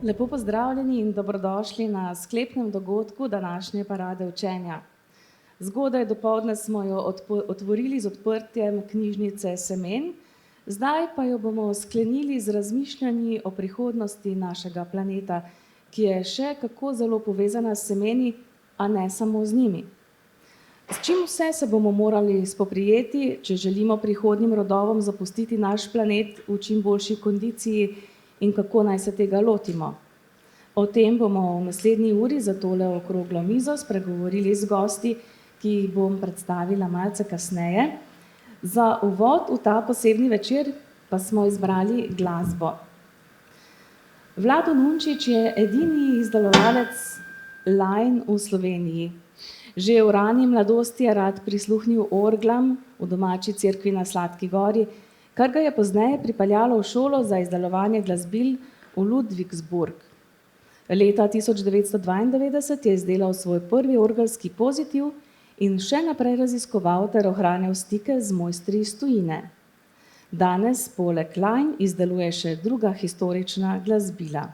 Lepo pozdravljeni in dobrodošli na sklepnem dogodku današnje parade učenja. Zgodaj dopoldne smo jo otvorili z odprtjem knjižnice semen, zdaj pa jo bomo sklenili z razmišljanji o prihodnosti našega planeta, ki je še kako zelo povezana s semeni, a ne samo z njimi. S čim vse se bomo morali spoprijeti, če želimo prihodnjim rodovom zapustiti naš planet v čim boljši kondiciji in kako naj se tega lotimo? O tem bomo v naslednji uri za tole okroglo mizo spregovorili z gosti, ki jih bom predstavila malce kasneje. Za uvod v ta posebni večer pa smo izbrali glasbo. Vlado Nunčič je edini izdelovalec lajn v Sloveniji. Že v rani mladosti je rad prisluhnil orglam v domači cerkvi na Sladki gori, kar ga je pozneje pripeljalo v šolo za izdelovanje glasbil v Ludwigsburg. Leta 1992 je izdelal svoj prvi orgelski pozitiv in še naprej raziskoval ter ohranjal stike z mojstri iz tujine. Danes poleg lajn izdeluje še druga historična glasbila.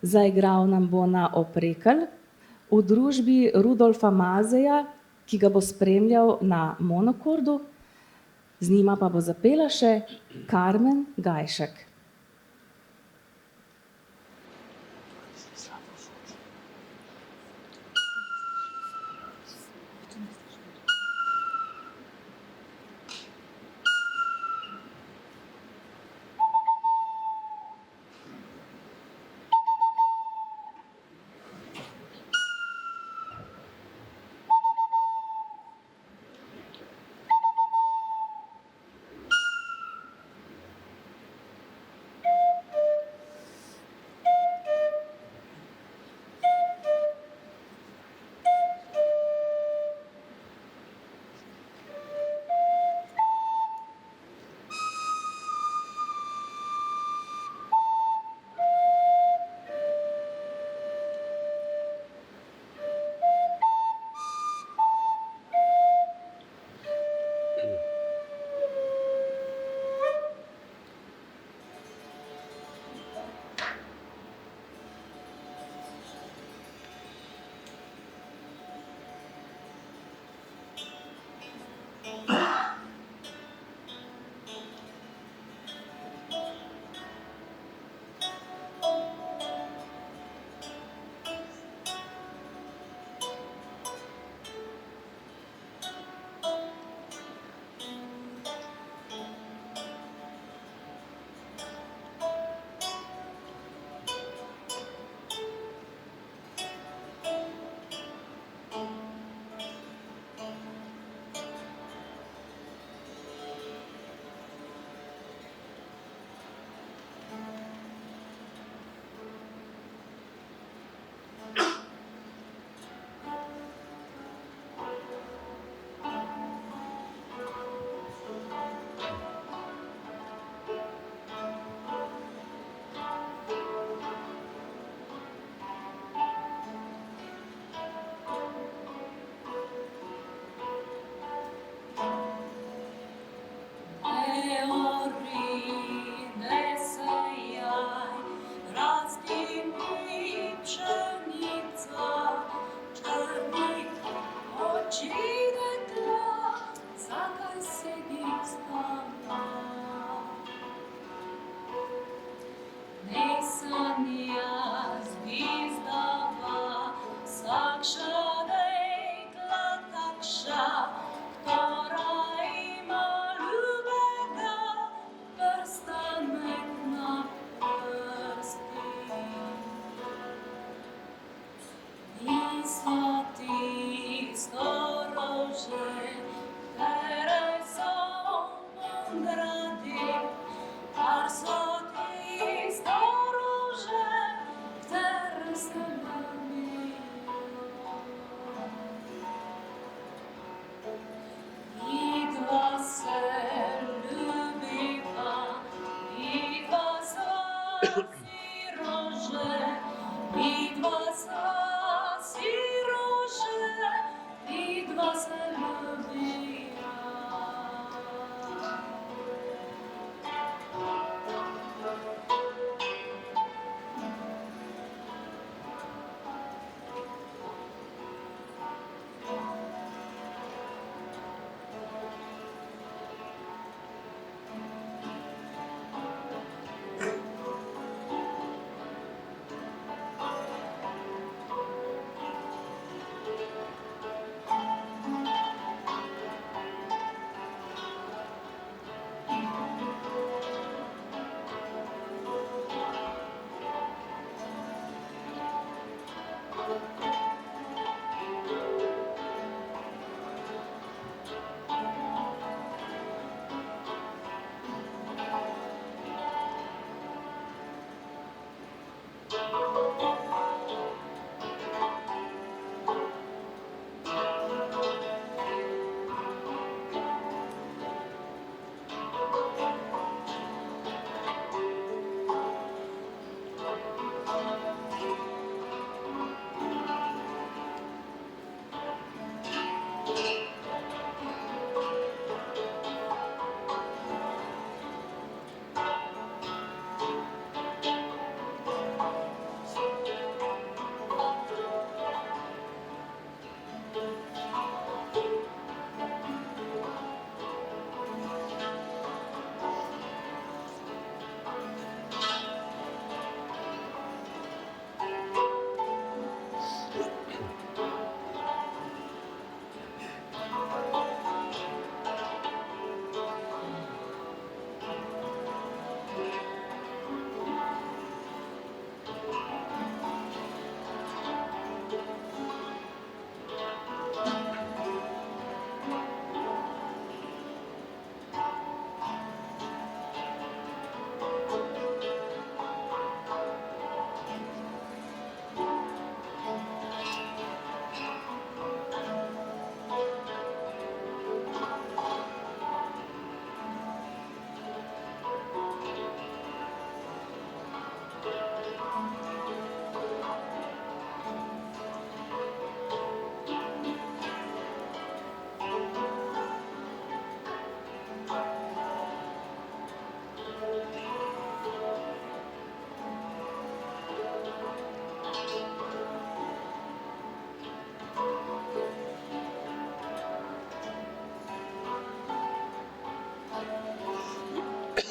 Zaigral nam bo na oprekelj v družbi Rudolfa Mazeja, ki ga bo spremljal na monokordu, z njima pa bo zapela še Karmen Gajšek. Storože Ja,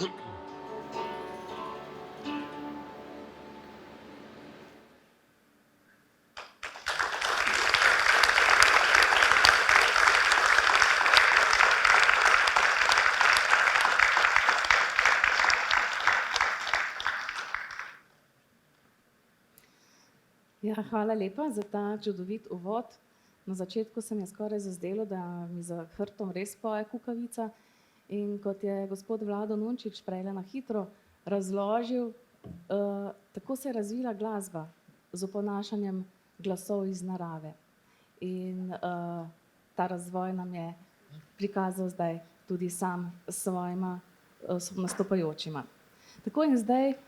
hvala lepa za ta čudovit uvod. Na začetku se mi je skoraj zazdelo, da mi za hrbtom res poje kukavica. In kot je gospod Vlado Nunčič prejle na hitro razložil, tako se je razvila glasba z oponašanjem glasov iz narave. In ta razvoj nam je prikazal zdaj tudi sam s svojima nastopajočima. Tako in zdaj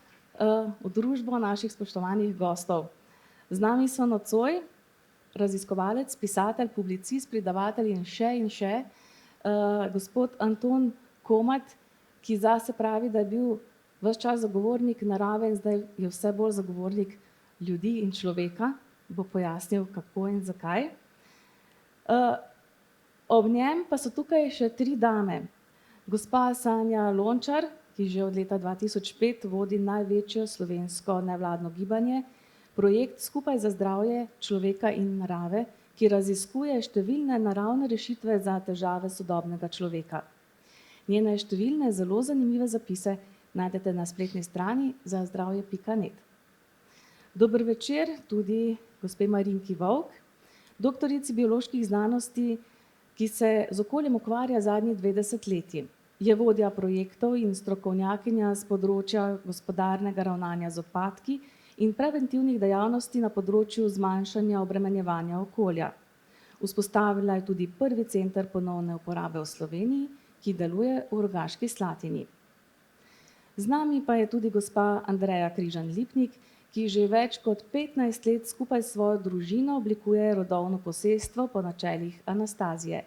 v družbo naših spoštovanih gostov. Z nami so nocoj raziskovalec, pisatelj, publicist, predavatelj in še, gospod Anton Komat, ki zase pravi, da je bil ves čas zagovornik narave in zdaj je vse bolj zagovornik ljudi in človeka. Bo pojasnil, kako in zakaj. Ob njem pa so tukaj še 3 dame. Gospa Sanja Lončar, ki že od leta 2005 vodi največjo slovensko nevladno gibanje, projekt Skupaj za zdravje človeka in narave, ki raziskuje številne naravne rešitve za težave sodobnega človeka. Njene številne zelo zanimive zapise najdete na spletni strani zazdravje.net. Dober večer tudi gospe Marinki Vovk, doktorici bioloških znanosti, ki se z okoljem ukvarja zadnji 2 desetletji. Je vodja projektov in strokovnjakinja z področja gospodarnega ravnanja z odpadki in preventivnih dejavnosti na področju zmanjšanja obremenjevanja okolja. Vzpostavila je tudi prvi center ponovne uporabe v Sloveniji, ki deluje v Rogaški Slatini. Z nami pa je tudi gospa Andreja Križan Lipnik, ki že več kot 15 let skupaj s svojo družino oblikuje rodovno posestvo po načelih Anastazije.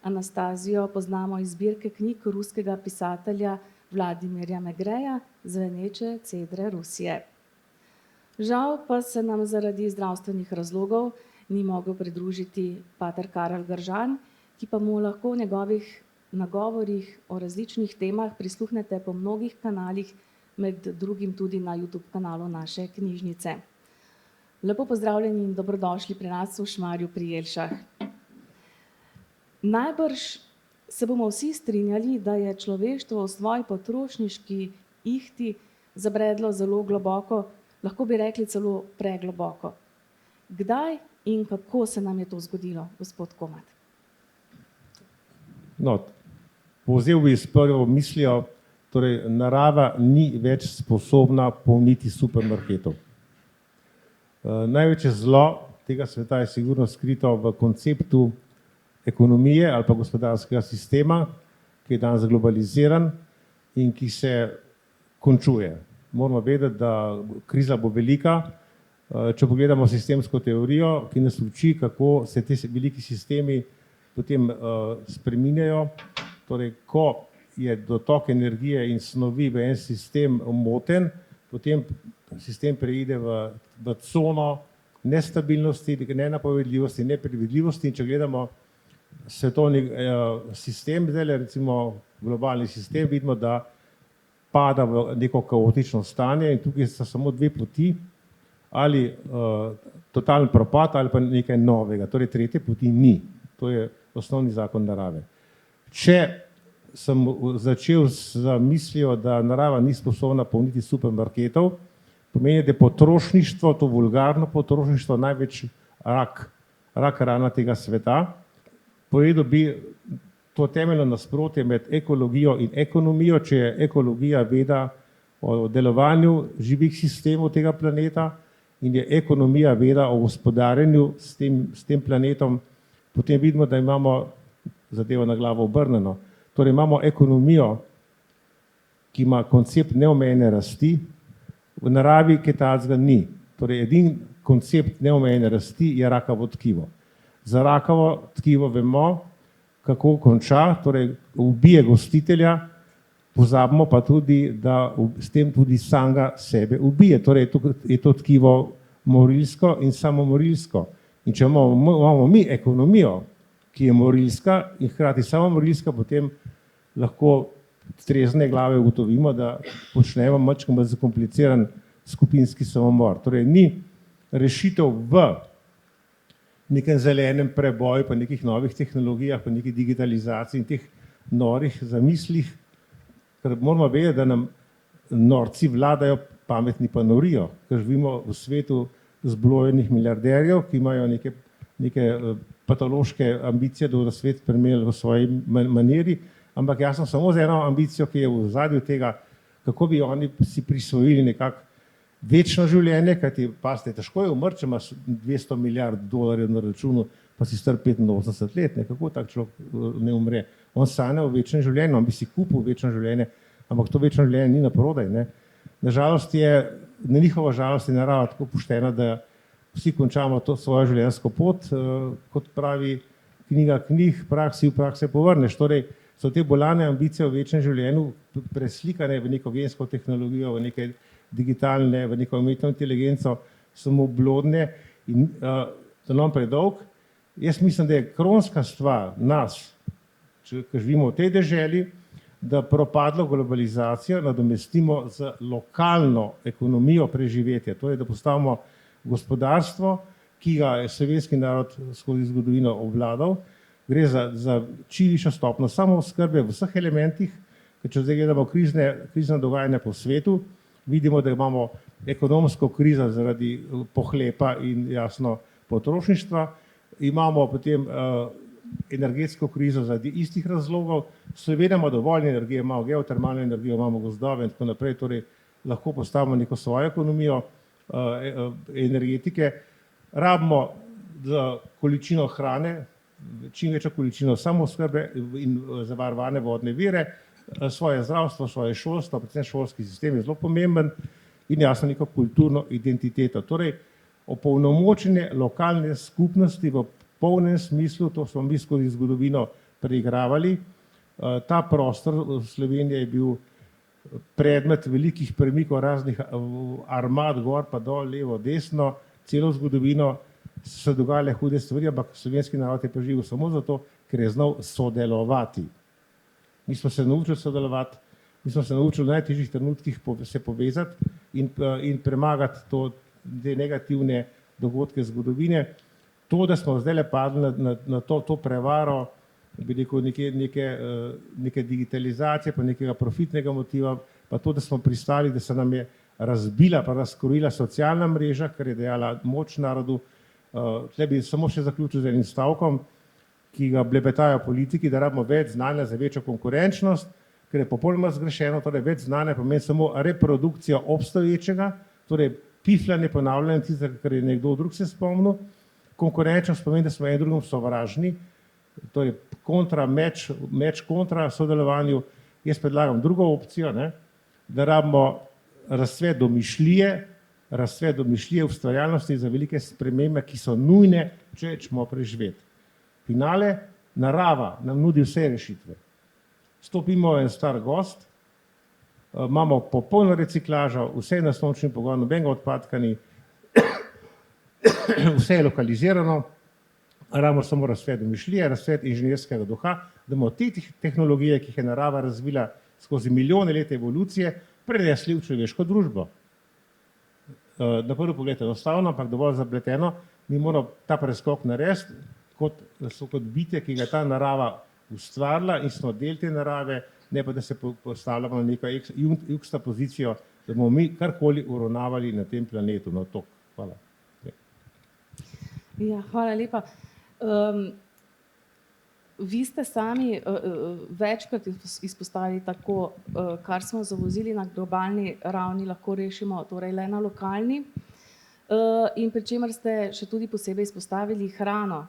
Anastazijo poznamo iz zbirke knjig ruskega pisatelja Vladimirja Megreja Zveneče cedre Rusije. Žal pa se nam zaradi zdravstvenih razlogov ni mogel pridružiti pater Karel Gržan, ki pa mu lahko v njegovih nagovorih o različnih temah prisluhnete po mnogih kanalih, med drugim tudi na YouTube kanalu naše knjižnice. Lepo pozdravljeni in dobrodošli pri nas v Šmarju pri Jelšah. Najbrž se bomo vsi strinjali, da je človeštvo v svoji potrošniški ihti zabredlo zelo globoko, lahko bi rekli celo pregloboko. Kdaj in kako se nam je to zgodilo, gospod Komat? No, povzel bi s prvo mislijo, torej narava ni več sposobna polniti supermarketov. Največje zlo tega sveta je sigurno skrito v konceptu ekonomije ali pa gospodarskega sistema, ki je danes globaliziran in ki se končuje. Moramo vedeti, da kriza bo velika. Če pogledamo sistemsko teorijo, ki nas uči, kako se ti veliki sistemi potem spreminjajo. Torej, ko je dotok energije in snovi v en sistem moten, potem sistem preide v cono nestabilnosti, nenapovedljivosti, nepredvidljivosti. In če gledamo svetovni sistem, zdaj recimo globalni sistem, vidimo, da pada v neko kaotično stanje in tukaj sta samo 2 poti, ali totalen propad ali pa nekaj novega, torej tretje poti ni. To je osnovni zakon narave. Če sem začel z mislijo, da narava ni sposobna polniti supermarketov, pomeni, da je potrošništvo, to vulgarno potrošništvo, največ rak rana tega sveta. Povedal bi to temeljno nasprotje med ekologijo in ekonomijo, če je ekologija veda o delovanju živih sistemov tega planeta in je ekonomija veda o gospodarjenju s tem planetom, potem vidimo, da imamo zadevo na glavo obrnjeno. Torej imamo ekonomijo, ki ima koncept neomejene rasti, v naravi kaj takega ni. Torej edini koncept neomejene rasti je rakavo tkivo. Za rakavo tkivo vemo, kako konča, torej ubije gostitelja, pozabimo pa tudi, da s tem tudi samega sebe ubije. Torej je to tkivo morilsko in samomorilsko. In če imamo mi ekonomijo, ki je morilska in hkrati samomorilska, potem lahko trezne glave ugotovimo, da počnemo malo zakompliciran skupinski samomor. Torej ni rešitev v nekem zelenem preboju, pa nekih novih tehnologijah, pa neki digitalizaciji in teh norih zamislih, ker moramo vedeti, da nam norci vladajo, pametni pa norijo, ker živimo v svetu zblojenih milijarderjev, ki imajo neke patološke ambicije, da bodo svet spremenili v svoji maniri, ampak jaz sem samo z eno ambicijo, ki je v ozadju tega, kako bi oni si prisvojili nekako večno življenje, kajti pasite, težko je umrti, če imaš 200 milijard dolarjev na računu, pa si star 85 let, kako tak človek ne umre. On sanja o večnem življenju, on bi si kupil večno življenje, ampak to večno življenje ni na prodaj. Nažalost na njihovo žalost je narava tako poštena, da vsi končamo to svojo življenjsko pot, kot pravi knjiga knjig, v praksi povrneš. Torej, so te bolane ambicije v večnem življenju preslikane v neko gensko tehnologijo, v neke digitalne, v neko umetno inteligenco, samo blodne in zelo predolg. Jaz mislim, da je kronska stvar nas, ki živimo v tej deželi, da propadlo globalizacijo nadomestimo z lokalno ekonomijo preživetja. Torej, da postavimo gospodarstvo, ki ga je slovenski narod skozi zgodovino obvladal. Gre za čim višjo stopnjo samooskrbe v vseh elementih, ker če zdaj gledamo krizna dogajanja po svetu, vidimo, da imamo ekonomsko krizo zaradi pohlepa in jasno potrošništva, imamo potem energetsko krizo zaradi istih razlogov, Slovenija ima dovolj energije, imamo geotermalno energijo, imamo gozdove in tako naprej, torej lahko postavimo neko svojo ekonomijo energetike, rabimo za količino hrane, čim večjo količino samooskrbe in zavarovane vodne vire, svoje zdravstvo, svoje šolstvo, predvsem šolski sistem je zelo pomemben in jasno neko kulturno identiteto. Torej, opolnomočenje lokalne skupnosti v polnem smislu, to smo mi skozi zgodovino preigravali. Ta prostor v Sloveniji je bil predmet velikih premikov raznih armad, gor pa dol, levo, desno, celo zgodovino so se dogajale hude stvari, ampak slovenski narod je preživel samo zato, ker je znal sodelovati. Mi smo se naučili sodelovati, mi smo se naučili v najtežjih trenutkih se povezati in premagati te negativne dogodke zgodovine. To, da smo zdaj padli na to prevaro, bi rekel, neke digitalizacije, pa nekega profitnega motiva, pa to, da smo pristali, da se nam je razbila pa razkrojila socialna mreža, ker je dajala moč narodu. Tle bi samo še zaključil z enim stavkom, ki ga blebetajo politiki, da rabimo več znanja za večjo konkurenčnost, ker je popolnoma zgrešeno, torej več znanja pomeni samo reprodukcijo obstoječega, torej pifljanje, ponavljanje tistega, kar je nekdo drug se spomnil. Konkurenčnost pomeni, da smo en drugom sovražni, torej meč kontra sodelovanju. Jaz predlagam drugo opcijo, da rabimo razcvet domišljije, ustvarjalnosti za velike spremembe, ki so nujne, če ćemo preživeti. Finale, narava nam nudi vse rešitve. Stopimo v en star gozd, imamo popolno reciklažo, vse je na sončni pogon, nobenega odpadka ni, vse je lokalizirano, rabimo samo razcvet domišljije, razcvet inženirskega duha, da bomo te tehnologije, ki jih je narava razvila skozi milijone let evolucije, prenesli v človeško družbo. Na prvi pogled enostavno, ampak dovolj zapleteno, mi moramo ta preskok narediti, kot bitje, ki ga je ta narava ustvarila in smo del te narave, ne pa da se postavljamo na neko juxta pozicijo, da bomo mi karkoli uravnavali na tem planetu. Hvala. Ja, hvala lepa. Vi ste sami večkrat izpostavili tako, kar smo zavozili na globalni ravni, lahko rešimo torej le na lokalni, in pri čemer ste še tudi posebej izpostavili hrano.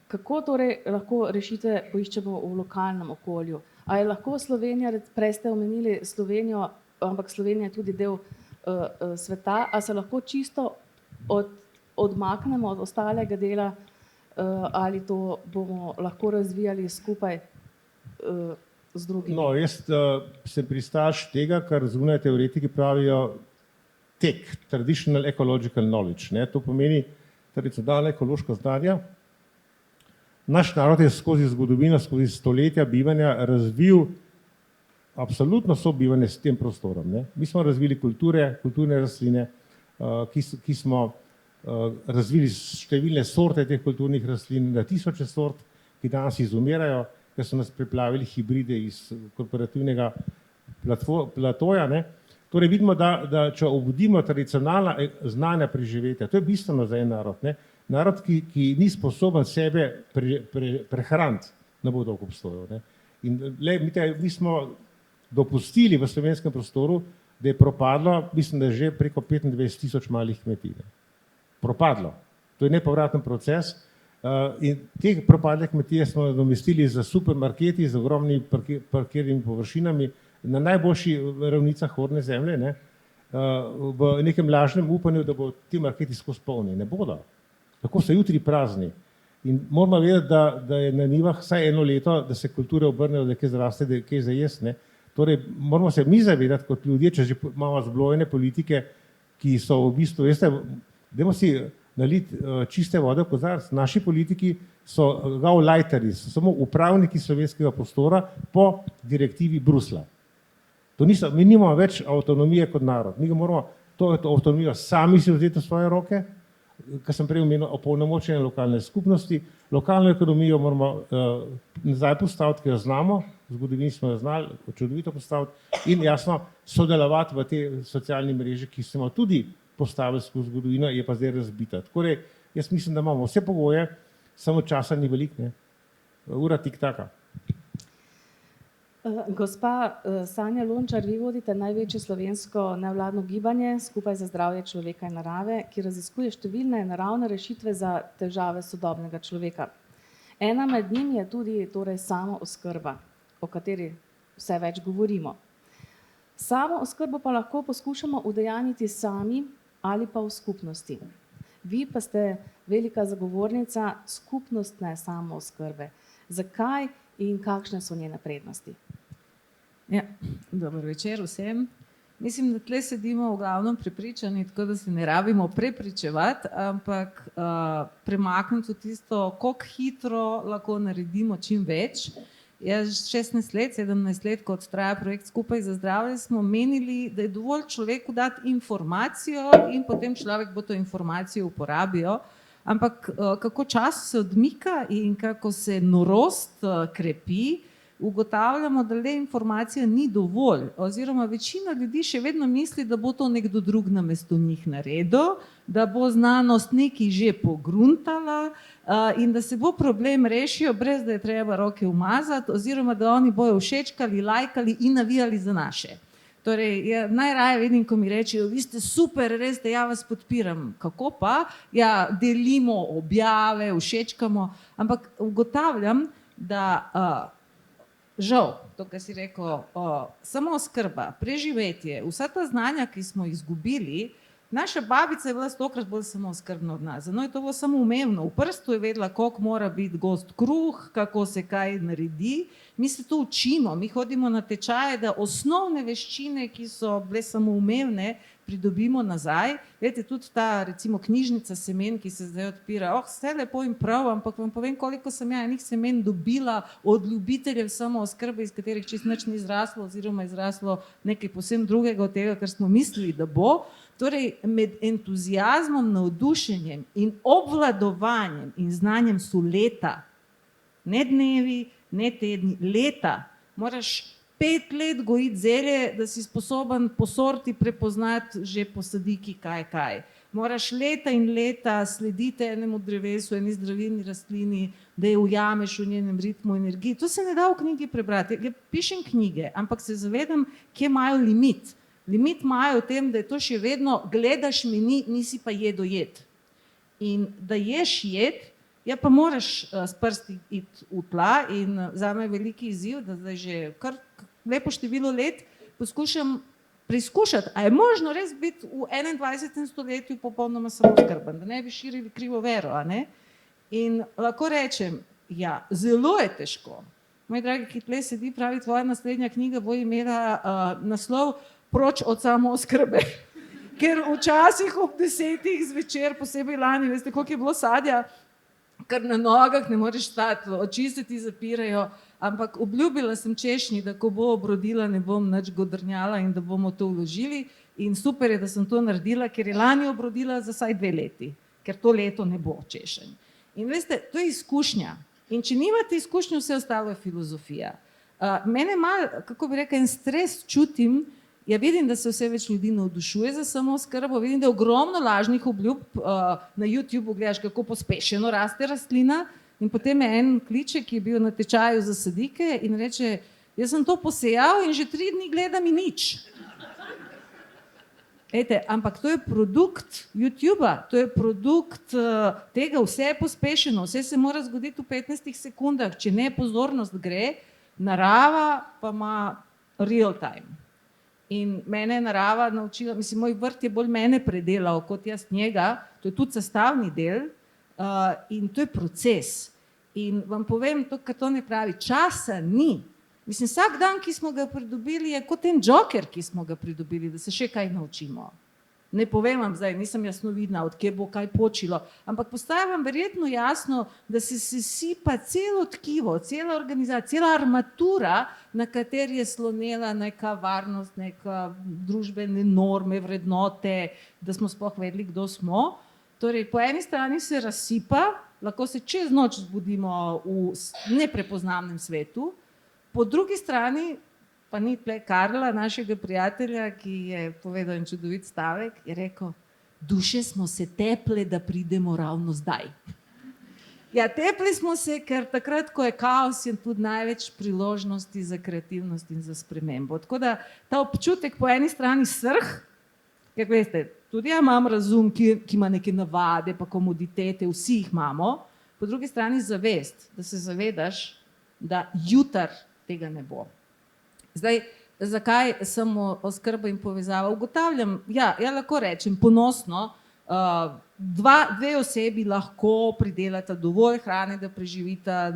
Kako torej lahko rešitve poiščemo v lokalnem okolju? A je lahko Slovenija, prej ste omenili Slovenijo, ampak Slovenija je tudi del sveta, a se lahko čisto odmaknemo od ostalega dela, ali to bomo lahko razvijali skupaj z drugimi? No, jaz sem pristaš tega, kar zunaj teoretiki pravijo TEK, Traditional Ecological Knowledge. To pomeni tradicionalna ekološka znanja. Naš narod je skozi zgodovino, skozi stoletja bivanja razvil absolutno sobivanje s tem prostorom. Ne? Mi smo razvili kulturne rastline, ki smo razvili številne sorte teh kulturnih rastlin, na tisoče sort, ki danes izumirajo, ker so nas preplavili hibride iz korporativnega platoja. Ne? Torej vidimo, da če obudimo tradicionalna znanja preživetja, to je bistveno za en narod. Ne? Narod, ki ni sposoben sebe prehraniti, ne bo dolgo obstojal. Ne? In mi smo dopustili v slovenskem prostoru, da je propadlo, mislim, da je že preko 25,000 malih kmetij. Propadlo. To je nepovraten proces in te propadle kmetije smo nadomestili z supermarketi, z ogromnimi parkirnimi površinami na najboljši ravnicah orne zemlje, ne? V nekem lažnem upanju, da bo ti marketi skozi polni. Ne bodo. Tako so jutri prazni. In moramo vedeti, da je na njivah vsaj eno leto, da se kulture obrnejo, da kaj zraste, da kaj zajesti. Torej, moramo se mi zavedati kot ljudje, če že imamo zblojene politike, ki so v bistvu, veste, dajmo si naliti čiste vode v kozarec. Naši politiki so gauleiterji, so samo upravniki slovenskega prostora po direktivi Bruslja. Mi nimamo več avtonomije kot narod. Mi moramo to avtonomijo sami si vzeti v svoje roke, kar sem prej omenil, opolnomočenje lokalne skupnosti. Lokalno ekonomijo moramo nazaj postaviti, ki jo znamo, v zgodovini smo jo znali čudovito postaviti in jasno sodelovati v te socialni mreži, ki smo tudi postavili skozi zgodovino, je pa zdaj razbita. Tako da jaz mislim, da imamo vse pogoje, samo časa ni veliko, ne. Ura tik-taka. Gospa Sanja Lončar, vi vodite največje slovensko nevladno gibanje Skupaj za zdravje človeka in narave, ki raziskuje številne naravne rešitve za težave sodobnega človeka. Ena med njimi je tudi torej samooskrba, o kateri vse več govorimo. Samooskrbo pa lahko poskušamo udejanjiti sami ali pa v skupnosti. Vi pa ste velika zagovornica skupnostne samooskrbe. Zakaj in kakšne so njene prednosti? Ja, dober večer vsem. Mislim, da tle sedimo v glavnem prepričani, tako da se ne rabimo prepričevati, ampak premakniti v tisto, koliko hitro lahko naredimo čim več. Jaz 16 let, 17 let, kot traja projekt Skupaj za zdravje, smo menili, da je dovolj človeku dati informacijo in potem človek bo to informacijo uporabil. Ampak kako čas se odmika in kako se norost krepi, ugotavljamo, da le informacija ni dovolj, oziroma večina ljudi še vedno misli, da bo to nekdo drug namesto njih naredil, da bo znanost nekaj že pogruntala in da se bo problem rešil, brez da je treba roke umazati, oziroma da oni bojo všečkali, lajkali in navijali za naše. Torej, najraje vidim, ko mi rečejo, vi ste super, res, da ja vas podpiram. Kako pa? Ja, delimo objave, všečkamo, ampak ugotavljam, da žal, to, kar si rekel, samooskrba, preživetje, vsa ta znanja, ki smo jih izgubili, naša babica je bila 100-krat bolj samooskrbna od nas. Za njo je to bilo samoumevno. V prstu je vedela, koliko mora biti gost kruh, kako se kaj naredi. Mi se to učimo, mi hodimo na tečaje, da osnovne veščine, ki so bile samoumevne, pridobimo nazaj. Veste, tudi ta, recimo, knjižnica semen, ki se zdaj odpira, vse lepo in prav, ampak vam povem, koliko sem enih semen dobila od ljubiteljev samooskrbe, iz katerih čisto nič ni izraslo, oziroma izraslo nekaj povsem drugega od tega, kar smo mislili, da bo. Torej, med entuziazmom, navdušenjem in obvladovanjem in znanjem so leta, ne dnevi, ne tedni, leta. Moraš 5 let gojiti zelje, da si sposoben po sorti prepoznati že po sadiki kaj. Moraš leta in leta slediti enemu drevesu, eni zdravilni rastlini, da jo ujameš v njenem ritmu, energiji. To se ne da v knjigi prebrati. Ja, pišem knjige, ampak se zavedam, kje imajo limit. Limit imajo v tem, da je to še vedno gledaš meni, nisi pa jedo jed. In da ješ jed, ja pa moraš s prsti iti v tla in zame je veliki izziv, da zdaj že kar lepo število let poskušam preizkušati, a je možno res biti v 21. stoletju popolnoma samooskrben, da ne bi širili krivo vero, a ne? In lahko rečem, ja, zelo je težko. Moj dragi, ki tle sedi, pravi, tvoja naslednja knjiga bo imela naslov Proč od samooskrbe. Ker včasih ob 10. zvečer, posebej lani, veste, koliko je bilo sadja, ker na nogah ne moreš stati, oči se ti zapirajo, ampak obljubila sem češnji, da ko bo obrodila, ne bom nič godrnjala in da bomo to vložili. In super je, da sem to naredila, ker je lani obrodila za vsaj 2 leti, ker to leto ne bo češenj. In veste, to je izkušnja. In če nimate izkušnje, vse ostalo je filozofija. Mene malo, kako bi rekel, en stres čutim. Ja, vidim, da se vse več ljudi navdušuje za samooskrbo, vidim, da je ogromno lažnih obljub. Na YouTubeu gledaš, kako pospešeno raste rastlina, in potem je en kliče, ki je bil na tečaju za sadike in reče, jaz sem to posejal in že 3 dni gledam in nič. Ejte, ampak to je produkt YouTubea, to je produkt tega, vse je pospešeno, vse se mora zgoditi v 15 sekundah, če ne, pozornost gre, narava pa ima real time. In mene je narava naučila, mislim, moj vrt je bolj mene predelal kot jaz njega, to je tudi sestavni del in to je proces. In vam povem, to, kar to ne pravi, časa ni. Mislim, vsak dan, ki smo ga pridobili, je kot en joker, ki smo ga pridobili, da se še kaj naučimo. Ne povem vam zdaj, nisem jasnovidna, od kje bo kaj počilo, ampak postaja vam verjetno jasno, da se sipa celo tkivo, cela organizacija, cela armatura, na kateri je slonela neka varnost, neka družbene norme, vrednote, da smo sploh vedeli, kdo smo. Torej, po eni strani se razsipa, lahko se čez noč zbudimo v neprepoznavnem svetu, po drugi strani pa ni tle Karla, našega prijatelja, ki je povedal en čudovit stavek, je rekel, duše smo se teple, da pridemo ravno zdaj. Ja, tepli smo se, ker takrat, ko je kaos, je tudi največ priložnosti za kreativnost in za spremembo. Tako da ta občutek po eni strani srh, ker veste, tudi ja imam razum, ki ima neke navade, pa komoditete, vsi jih imamo, po drugi strani zavest, da se zavedaš, da jutri tega ne bo. Zdaj, zakaj samooskrba in povezava? Ugotavljam, ja, lahko rečem ponosno, 2 osebi lahko pridelata dovolj hrane, da preživita,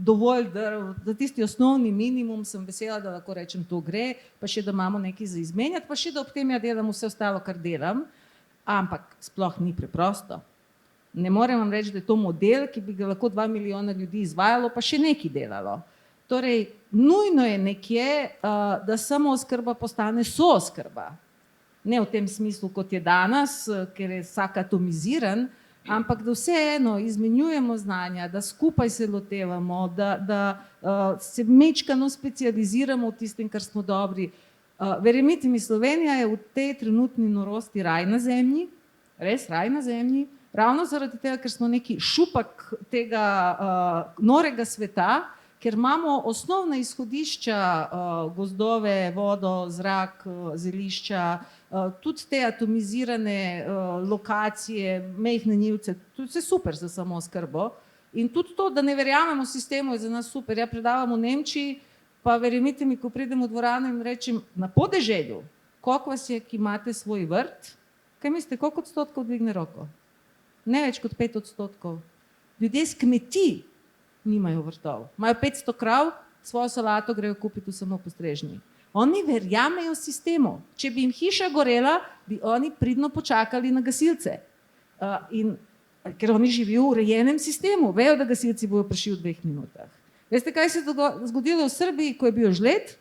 dovolj drv, za tisti osnovni minimum sem vesela, da lahko rečem, to gre, pa še da imamo nekaj za izmenjati, pa še da ob tem ja delam vse ostalo, kar delam, ampak sploh ni preprosto. Ne morem vam reči, da je to model, ki bi ga lahko 2 milijona ljudi izvajalo, pa še nekaj delalo. Torej, nujno je nekje, da samooskrba postane sooskrba. Ne v tem smislu, kot je danes, ker je vsak atomiziran, ampak da vseeno izmenjujemo znanja, da skupaj se lotevamo, da se mečkano specializiramo v tistem, kar smo dobri. Verjemite mi, Slovenija je v tej trenutni norosti raj na zemlji, res raj na zemlji, ravno zaradi tega, ker smo neki šupak tega norega sveta, ker imamo osnovna izhodišča, gozdove, vodo, zrak, zelišča, tudi te atomizirane lokacije, mehne njivce, to je vse super za samooskrbo. In tudi to, da ne verjamemo sistemu, je za nas super. Ja predavam v Nemčiji, pa verjemite mi, ko pridem v dvorano in rečem, na podeželju, koliko vas je, ki imate svoj vrt, kaj mislite, koliko odstotkov dvigne roko? Ne več kot 5%. Ljudje s kmetij nimajo vrtov. Imajo 500 krav, svojo solato grejo kupiti v samopostrežni. Oni verjamejo sistemu. Če bi jim hiša gorela, bi oni pridno počakali na gasilce. Ker oni živijo v urejenem sistemu, vejo, da gasilci bodo prišli v 2 minutah. Veste, kaj se je zgodilo v Srbiji, ko je bil žled?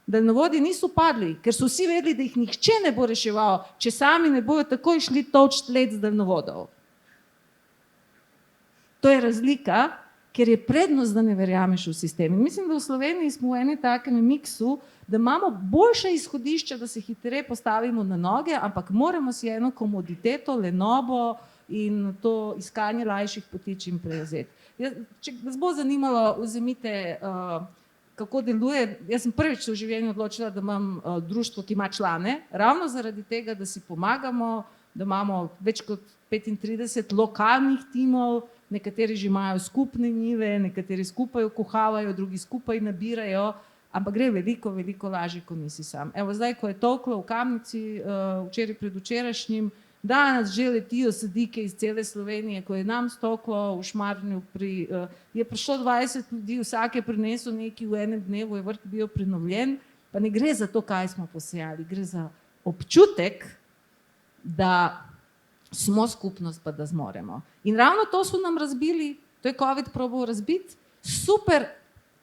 Daljnovodi niso padli, ker so vsi vedeli, da jih nihče ne bo reševal, če sami ne bojo takoj šli tolč led z daljnovodov. To je razlika, ker je prednost, da ne verjameš v sistem. In mislim, da v Sloveniji smo v enem takem miksu, da imamo boljše izhodišče, da se hitreje postavimo na noge, ampak moramo si eno komoditeto, lenobo in to iskanje lajših poti čim prej vzeti. Če vas bo zanimalo, vzemite, kako deluje. Jaz sem prvič v življenju odločila, da imam društvo, ki ima člane, ravno zaradi tega, da si pomagamo, da imamo več kot 35 lokalnih timov, nekateri že imajo skupne njive, nekateri skupaj okuhavajo, drugi skupaj nabirajo, ampak gre veliko, veliko lažje, ko nisi sam. Evo zdaj, ko je tolklo v Kamnici, včeraj predvčerajšnjim, danes že letijo sadike iz cele Slovenije, ko je nam stoklo v Šmarnju, je prišlo 20 ljudi, vsak je prinesel nekaj, v enem dnevu je vrt bil prenovljen, pa ne gre za to, kaj smo posejali, gre za občutek, da smo skupnost, pa da zmoremo. In ravno to so nam razbili To je COVID probal razbiti. Super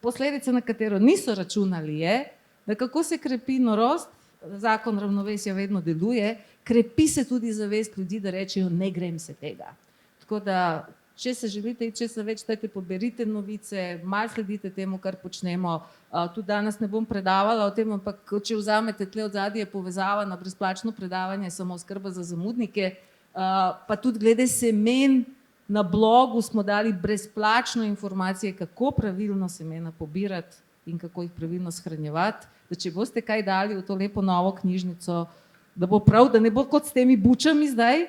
posledica, na katero niso računali, je, da kako se krepi norost, zakon ravnovesja vedno deluje, krepi se tudi zavest ljudi, da rečejo, ne grem se tega. Tako da, če se želite iti česa več, dajte poberite novice, malo sledite temu, kar počnemo. Tudi danes ne bom predavala o tem, ampak če vzamete tle od zadnje povezava na brezplačno predavanje samooskrba za zamudnike, pa tudi glede semen, na blogu smo dali brezplačno informacije, kako pravilno semena pobirati in kako jih pravilno shranjevati, da če boste kaj dali v to lepo novo knjižnico, da bo prav, da ne bo kot s temi bučami zdaj,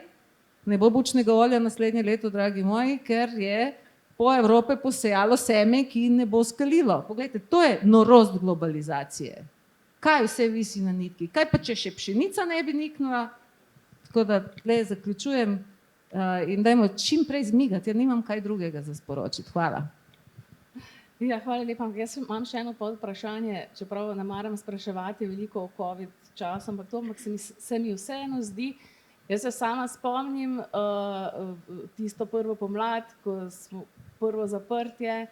ne bo bučnega olja naslednje leto, dragi moji, ker je po Evropi posejalo seme, ki ne bo skalilo. Poglejte, to je norost globalizacije. Kaj vse visi na nitki? Kaj pa, če še pšenica ne bi niknula? Tako da tle zaključujem in dajmo čim prej zmigati, ja nimam kaj drugega za sporočiti. Hvala. Ja, hvala lepa. Jaz imam še eno podvprašanje, čeprav ne maram spraševati veliko o COVID času, ampak se mi vseeno zdi. Jaz se sama spomnim tisto prvo pomlad, ko smo prvo zaprtje,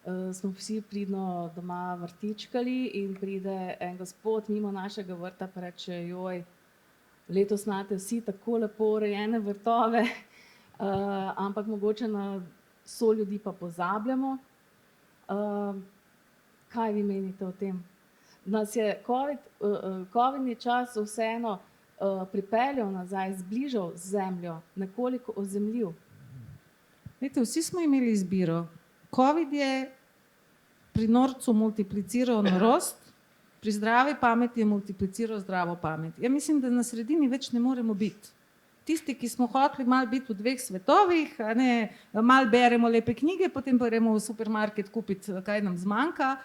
smo vsi pridno doma vrtičkali in pride en gospod mimo našega vrta pa reče, joj, letos imate vsi tako lepo urejene vrtove, ampak mogoče na soljudi pa pozabljamo. Kaj vi menite o tem? Nas je covidni čas vseeno pripeljal nazaj, zbližal z zemljo, nekoliko ozemljiv. Veste, vsi smo imeli izbiro. Covid je pri norcu multipliciral norost, pri zdravi pameti je multipliciral zdravo pamet. Ja mislim, da na sredini več ne moremo biti. Tisti, ki smo hoteli malo biti v dveh svetovih, malo beremo lepe knjige, potem pa gremo v supermarket kupiti, kaj nam zmanjka.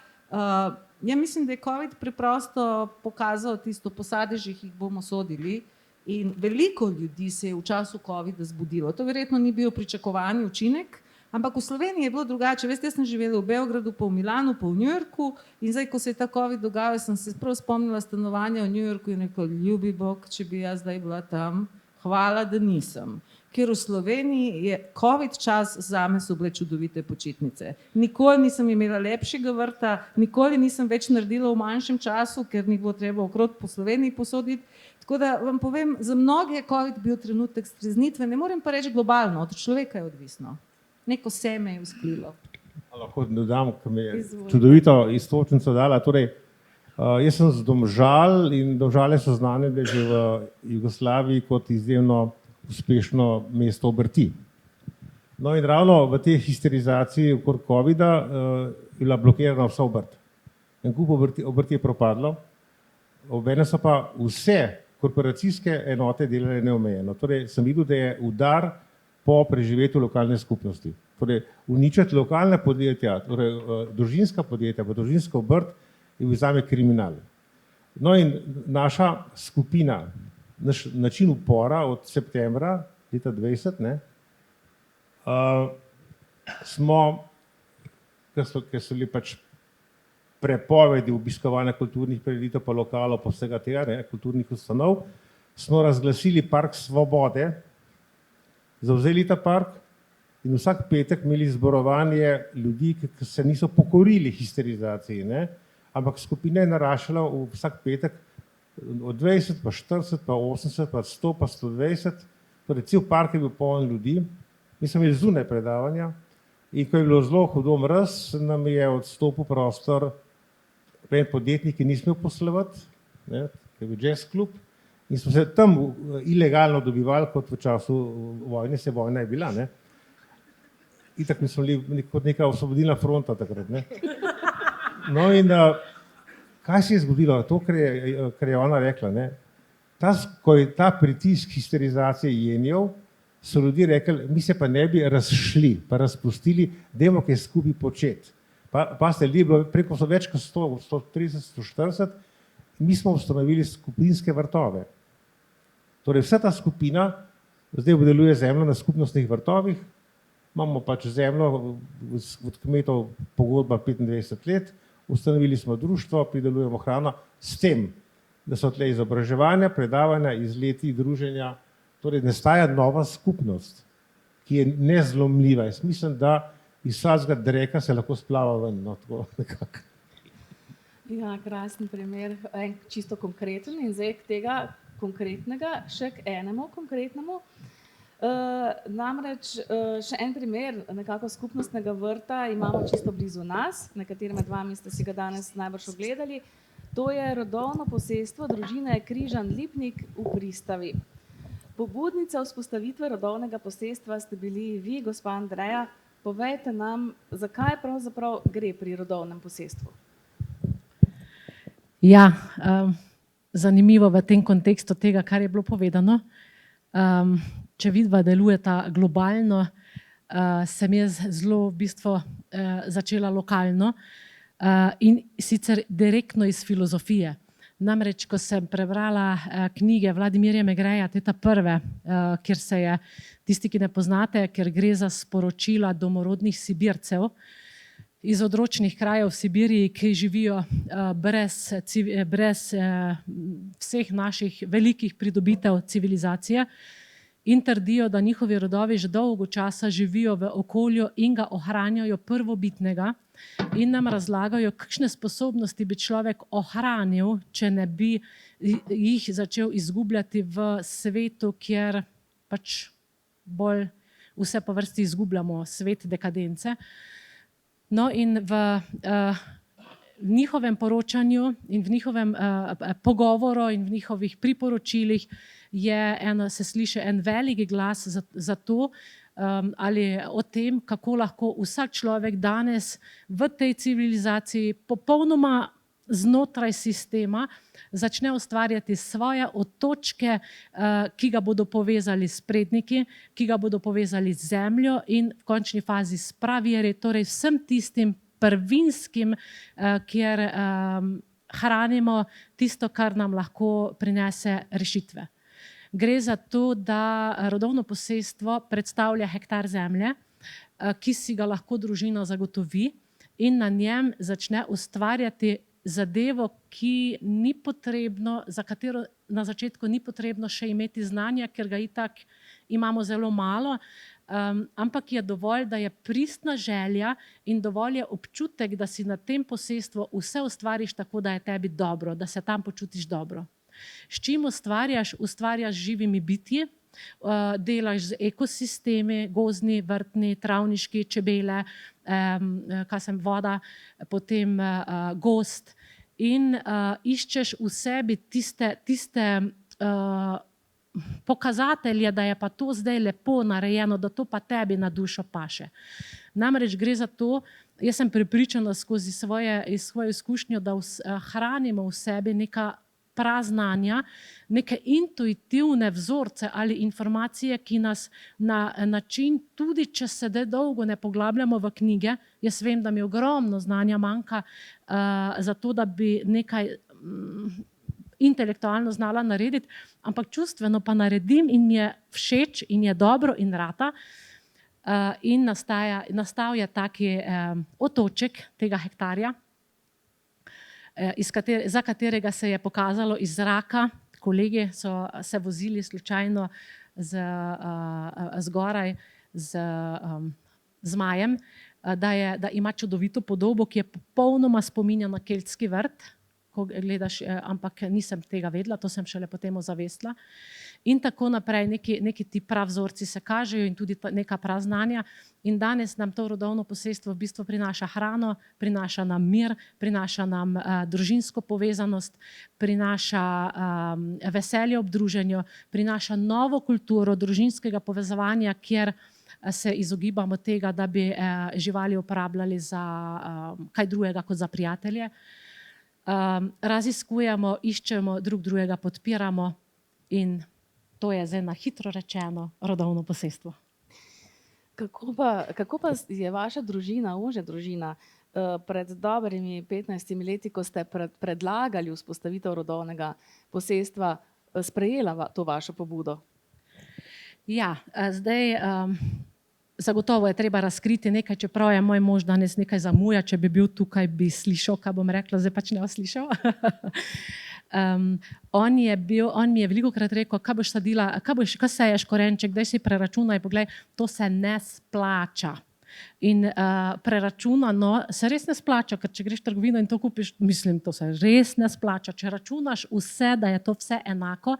Ja mislim, da je COVID preprosto pokazal tisto, po sadežih jih bomo sodili in veliko ljudi se je v času COVID-a zbudilo. To verjetno ni bil pričakovani učinek, ampak v Sloveniji je bilo drugače. Veste, jaz sem živela v Beogradu, pa v Milanu, pa v New Yorku in zdaj, ko se je ta COVID dogajal, sem se prav spomnila stanovanja v New Yorku in rekel, ljubi Bog, če bi jaz zdaj bila tam, hvala, da nisem. Ker v Sloveniji je COVID čas zame so bile čudovite počitnice. Nikoli nisem imela lepšega vrta, nikoli nisem več naredila v manjšem času, ker ni bilo treba okrog po Sloveniji posoditi. Tako da vam povem, za mnoge je COVID bil trenutek streznitve, ne morem pa reči globalno, od človeka je odvisno. Neko seme je vzklilo. Lahko dodam, ki mi je čudovito istočnico dala. Torej, jaz sem z Domžal in Domžale so znane, da je že v Jugoslaviji kot izjemno uspešno mesto obrti. No in ravno v tej histerizaciji okrog COVID-a je bila blokirana vsa obrt. En kup obrti je propadlo, obenem so pa vse korporacijske enote delale neomejeno. Torej sem videl, da je udar po preživetju lokalne skupnosti. Torej uničiti lokalne podjetja, torej družinska podjetja, pa družinska obrt je vzame kriminal. No in naša skupina, naš način upora od septembra leta 2020, smo, ker so bili pač prepovedi obiskovanja kulturnih prireditev, pa lokalov, pa vsega tega, kulturnih ustanov, smo razglasili Park Svobode, zavzeli ta park in vsak petek imeli zborovanje ljudi, ki se niso pokorili histerizaciji, ampak skupina je naraščala vsak petek od 20, pa 40, pa 80, pa 100, pa 120, torej cel park je bil poln ljudi, mi smo imeli zunaj predavanja in ko je bilo zelo hudo mraz, nam je odstopil prostor en podjetnik, ki ni smel poslovati, ki je bil jazz klub in smo se tam ilegalno dobivali, kot v času vojne, se vojna je bila, itak mi smo bili kot neka osvobodilna fronta takrat, No in kaj se je zgodilo? To, kar je ona rekla, ko je ta pritisk histerizacije jenjal, so ljudje rekli, mi se pa ne bi razšli, pa razpustili, dajmo kaj skupaj početi. Pa ste ljudje bilo preko več kot 100, 130, 140, mi smo ustanovili skupinske vrtove. Torej vsa ta skupina zdaj obdeluje zemljo na skupnostnih vrtovih, imamo pač zemljo od kmetov pogodba 25 let, ustanovili smo društvo, pridelujemo hrano s tem, da so tle izobraževanja, predavanja, izleti, druženja, torej nastaja nova skupnost, ki je nezlomljiva. Jaz mislim, da iz vsakega dreka se lahko splava ven. No, tako nekako. Ja, krasen primer, en čisto konkreten in zdaj k tega konkretnega, še k enemu konkretnemu. Namreč še en primer nekako skupnostnega vrta imamo čisto blizu nas, nekateri med vami ste si ga danes najbrž ogledali. To je rodovno posestvo družine Križan Lipnik v Pristavi. Pobudnica vzpostavitve rodovnega posestva ste bili vi, gospa Andreja. Povejte nam, zakaj pravzaprav gre pri rodovnem posestvu? Ja, zanimivo v tem kontekstu tega, kar je bilo povedano. Če vidva delujeta globalno, sem jaz zelo v bistvu začela lokalno in sicer direktno iz filozofije. Namreč, ko sem prebrala knjige Vladimirja Megreja, te prve, kjer se je, tisti, ki ne poznate, ker gre za sporočila domorodnih Sibircev iz odročnih krajev v Sibiriji, ki živijo brez vseh naših velikih pridobitev civilizacije, in trdijo, da njihovi rodovi že dolgo časa živijo v okolju in ga ohranjajo prvobitnega in nam razlagajo, kakšne sposobnosti bi človek ohranil, če ne bi jih začel izgubljati v svetu, kjer pač bolj vse po vrsti izgubljamo, svet dekadence. No in v njihovem poročanju in v njihovem pogovoru in v njihovih priporočilih se sliši en velik glas za to, ali o tem, kako lahko vsak človek danes v tej civilizaciji popolnoma znotraj sistema začne ustvarjati svoje otočke, ki ga bodo povezali s predniki, ki ga bodo povezali z zemljo in v končni fazi s pravirje, torej vsem tistim prvinskim, kjer hranimo tisto, kar nam lahko prinese rešitve. Gre za to, da rodovno posestvo predstavlja hektar zemlje, ki si ga lahko družina zagotovi in na njem začne ustvarjati zadevo, ki ni potrebno, za katero na začetku ni potrebno še imeti znanja, ker ga itak imamo zelo malo, ampak je dovolj, da je pristna želja in dovolj je občutek, da si na tem posestvu vse ustvariš tako, da je tebi dobro, da se tam počutiš dobro. S čim ustvarjaš? Ustvarjaš živimi bitji, delaš z ekosistemi, gozdni, vrtni, travniški, čebele, voda, potem gozd in iščeš v sebi tiste pokazatelje, da je pa to zdaj lepo narejeno, da to pa tebi na dušo paše. Namreč gre za to, jaz sem prepričana skozi svojo izkušnjo, da hranimo v sebi neka praznanja, neke intuitivne vzorce ali informacije, ki nas na način, tudi če se dolgo ne poglabljamo v knjige, jaz vem, da mi ogromno znanja manjka za to, da bi nekaj intelektualno znala narediti, ampak čustveno pa naredim in mi je všeč in je dobro in rata in nastal je taki otoček tega hektarja, za katerega se je pokazalo iz zraka, kolegi so se vozili slučajno zgoraj z zmajem, da ima čudovito podobo, ki je popolnoma spominja na keltski vrt, ko gledaš, ampak nisem tega vedela, to sem šele potem ozavestila. In tako naprej, neki ti pravzorci se kažejo in tudi neka praznanja. In danes nam to rodovno posestvo v bistvu prinaša hrano, prinaša nam mir, prinaša nam družinsko povezanost, prinaša veselje ob druženju, prinaša novo kulturo družinskega povezovanja, kjer se izogibamo tega, da bi živali uporabljali za kaj drugega kot za prijatelje. Raziskujemo, iščemo, drugega podpiramo in to je zdaj na hitro rečeno rodovno posestvo. Kako pa je vaša družina, ožja družina, pred dobrimi 15 leti, ko ste predlagali vzpostavitev rodovnega posestva, sprejela to vašo pobudo? Ja, zdaj zagotovo je treba razkriti nekaj, čeprav je moj mož danes nekaj zamuja, če bi bil tukaj, bi slišal, kaj bom rekla, zdaj pač ne bo slišal. On mi je velikokrat rekel, kaj boš sadila, kaj seješ korenček, daj si preračunaj, poglej, to se ne splača. in preračunano se res ne splača, ker če greš v trgovino in to kupiš, mislim, to se res ne splača. Če računaš vse, da je to vse enako,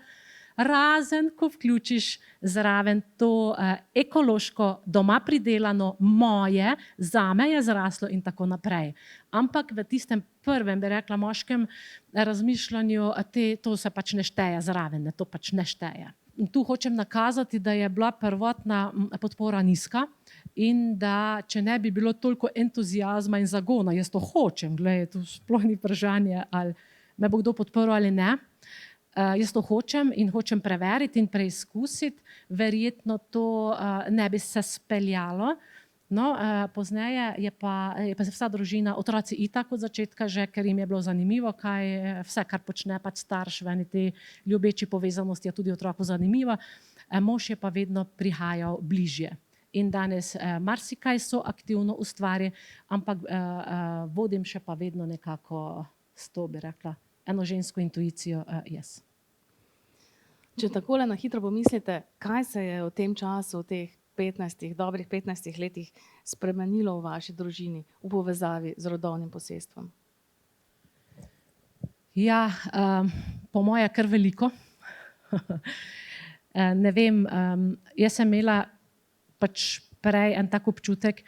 razen ko vključiš zraven to ekološko, doma pridelano, moje, zame je zraslo in tako naprej. Ampak v tistem prvem, bi rekla, moškem razmišljanju, to se pač ne šteje zraven, ne, to pač ne šteje. In tu hočem nakazati, da je bila prvotna podpora nizka in da če ne bi bilo toliko entuzijazma in zagona, jaz to hočem, glej, to sploh ni vprašanje, ali me bo kdo podprl ali ne, jaz to hočem in hočem preveriti in preizkusiti, verjetno to ne bi se speljalo. No, pozneje je pa vsa družina, otroci itak od začetka že, ker jim je bilo zanimivo, kaj vse, kar počne pač starš v eni te ljubeči povezanosti, je tudi otroku zanimivo. Mož je pa vedno prihajal bližje. In danes marsikaj so aktivno ustvari, ampak vodim še pa vedno nekako s to, bi rekla, eno žensko intuicijo jaz. Če takole na hitro pomislite, kaj se je v tem času, v teh dobrih 15 letih spremenilo v vaši družini v povezavi z rodovnim posestvom? Ja, po moje kar veliko. Ne vem, jaz sem imela pač prej en tak občutek,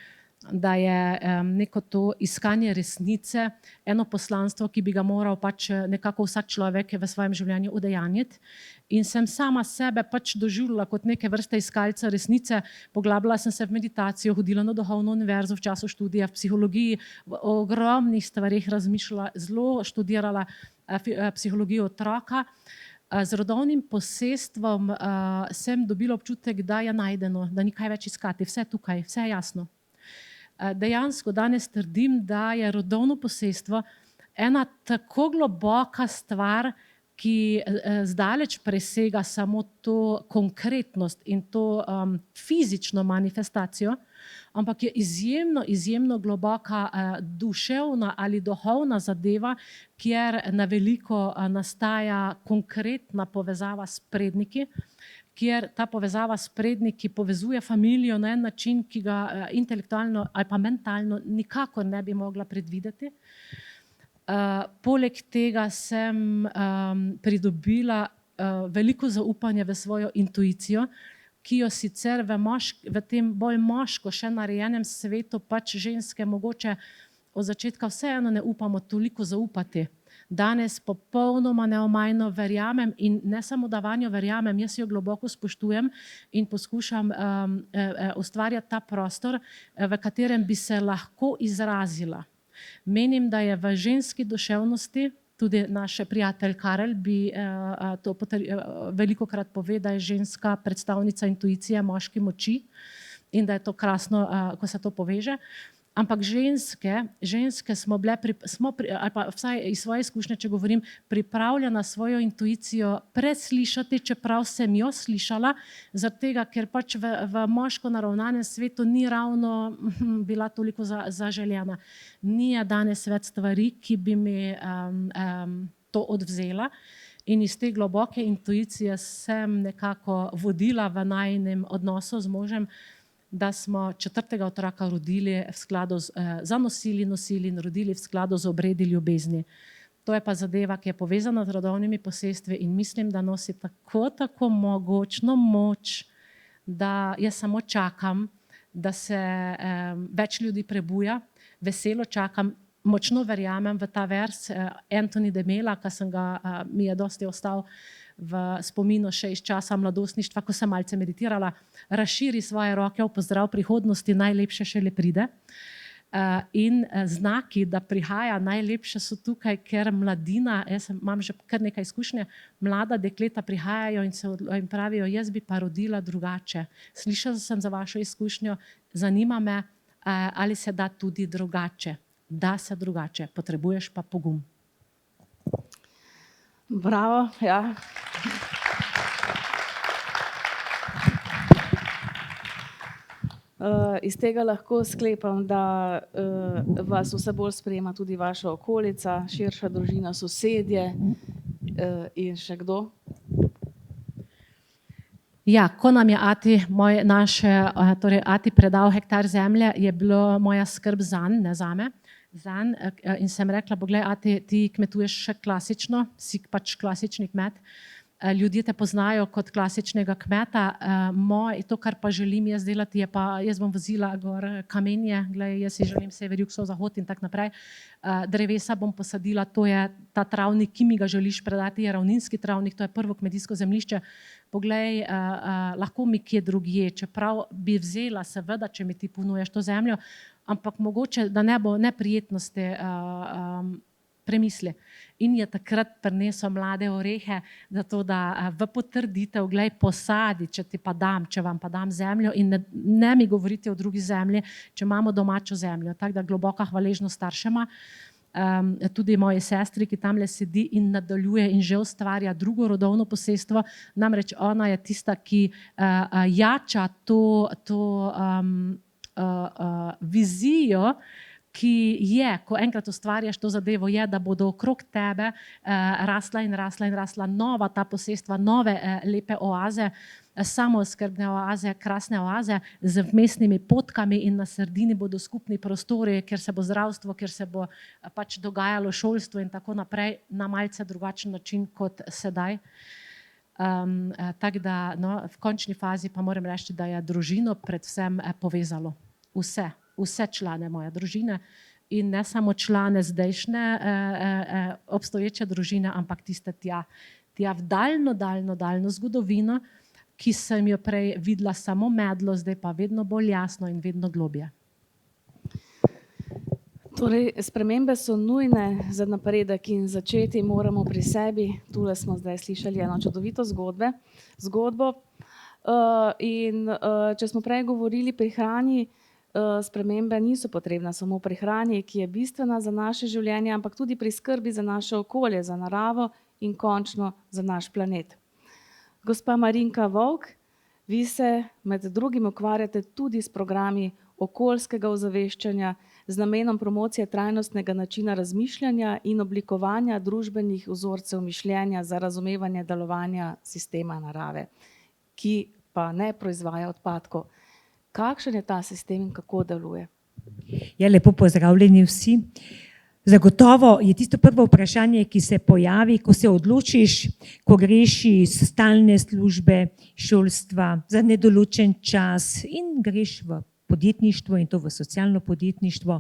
da je neko to iskanje resnice, eno poslanstvo, ki bi ga moral pač nekako vsak človek v svojem življenju udejanjiti. In sem sama sebe pač doživljala kot neke vrste iskalca resnice. Poglabljala sem se v meditacijo, hodila na duhovno univerzo v času študija, v psihologiji, o ogromnih stvarih razmišljala, zelo študirala psihologijo otroka. Z rodovnim posestvom sem dobila občutek, da je najdeno, da ni kaj več iskati, vse tukaj, vse je jasno. Dejansko danes trdim, da je rodovno posestvo ena tako globoka stvar, ki zdaleč presega samo to konkretnost in to fizično manifestacijo, ampak je izjemno globoka duševna ali duhovna zadeva, kjer na veliko nastaja konkretna povezava s predniki, kjer ta povezava s predniki povezuje familijo na en način, ki ga intelektualno ali pa mentalno nikakor ne bi mogla predvideti. Poleg tega sem pridobila veliko zaupanja v svojo intuicijo, ki jo sicer v tem bolj moško še narejenem svetu pač ženske mogoče od začetka vseeno ne upamo toliko zaupati. Danes popolnoma neomajno verjamem in ne samo da vanjo verjamem, jaz jo globoko spoštujem in poskušam ustvarjati ta prostor, v katerem bi se lahko izrazila. Menim, da je v ženski duševnosti, tudi naš prijatelj Karel bi to velikokrat pove, da je ženska predstavnica intuicije, moški moči in da je to krasno, ko se to poveže. Ampak ženske smo bile, ali pa vsaj iz svoje izkušnje, če govorim, pripravljena svojo intuicijo preslišati, čeprav sem jo slišala, zaradi tega, ker pač v moško naravnanem svetu ni ravno bila toliko zaželjena. Ni danes več stvari, ki bi mi to odvzela. In iz te globoke intuicije sem nekako vodila v najinem odnosu z možem, da smo 4. otroka rodili v skladu zanosili, nosili in rodili v skladu z obredi ljubezni. To je pa zadeva, ki je povezana z rodovnimi posestvi in mislim, da nosi tako mogočno moč, da jaz samo čakam, da se več ljudi prebuja, veselo čakam, močno verjamem v ta vers Anthony de Mela, ki mi je dosti ostal v spominu še iz časa mladostništva, ko sem malce meditirala, razširi svoje roke v pozdrav prihodnosti, najlepše šele pride. In znaki, da prihaja najlepše so tukaj, ker mladina, jaz imam že kar nekaj izkušnje, mlada dekleta prihajajo in pravijo, jaz bi pa rodila drugače. Slišala sem za vašo izkušnjo, zanima me, ali se da tudi drugače. Da se drugače, potrebuješ pa pogum. Bravo, ja. Iz tega lahko sklepam, da vas vse bolj sprejema tudi vaša okolica, širša družina, sosedje in še kdo? Ja, ko nam je ati predal hektar zemlje, je bilo moja skrb zanj, ne zame. In sem rekla, poglej, ati, ti kmetuješ še klasično, si pač klasični kmet. Ljudje te poznajo kot klasičnega kmeta. To, kar pa želim jaz delati, je pa, jaz bom vozila gor kamenje, glej, jaz si želim sever, jug, zahod in tako naprej. Drevesa bom posadila, to je ta travnik, ki mi ga želiš predati, je ravninski travnik, to je prvo kmetijsko zemljišče. Poglej, lahko mi kje drugje, čeprav bi vzela, seveda, če mi ti ponuješ to zemljo, ampak mogoče, da ne bo neprijetnosti, premisli. In je takrat prinesel mlade orehe, zato da v potrditev, glej, posadi, če vam pa dam zemljo in ne mi govorite o drugi zemlji, če imamo domačo zemljo. Tako da globoka hvaležnost staršema, tudi moji sestri, ki tamle sedi in nadaljuje in že ustvarja drugo rodovno posestvo. Namreč ona je tista, ki jača to vizijo, ki je, ko enkrat ustvarjaš to zadevo, je, da bodo okrog tebe rasla nova ta posestva, nove lepe oaze, samooskrbne oaze, krasne oaze z vmesnimi potkami in na sredini bodo skupni prostori, kjer se bo zdravstvo, kjer se bo pač dogajalo šolstvo in tako naprej na malce drugačen način kot sedaj. Tako da v končni fazi pa moram reči, da je družino predvsem povezalo vse člane moje družine in ne samo člane zdajšnje obstoječe družine, ampak tiste tja v daljno zgodovino, ki sem jo prej videla samo medlo, zdaj pa vedno bolj jasno in vedno globje. Torej, spremembe so nujne za napredek in začeti moramo pri sebi. Tule smo zdaj slišali eno čudovito zgodbo. In če smo prej govorili pri hrani, spremembe niso potrebne samo pri hrani, ki je bistvena za naše življenje, ampak tudi pri skrbi za naše okolje, za naravo in končno za naš planet. Gospa Marinka Vovk, vi se med drugim ukvarjate tudi s programi okoljskega ozaveščanja z namenom promocije trajnostnega načina razmišljanja in oblikovanja družbenih vzorcev mišljenja za razumevanje delovanja sistema narave, ki pa ne proizvaja odpadkov. Kakšen je ta sistem in kako deluje? Ja, lepo pozdravljeni vsi. Zagotovo je tisto prvo vprašanje, ki se pojavi, ko se odločiš, ko greš iz stalne službe, šolstva za nedoločen čas in greš v podjetništvo in to v socialno podjetništvo,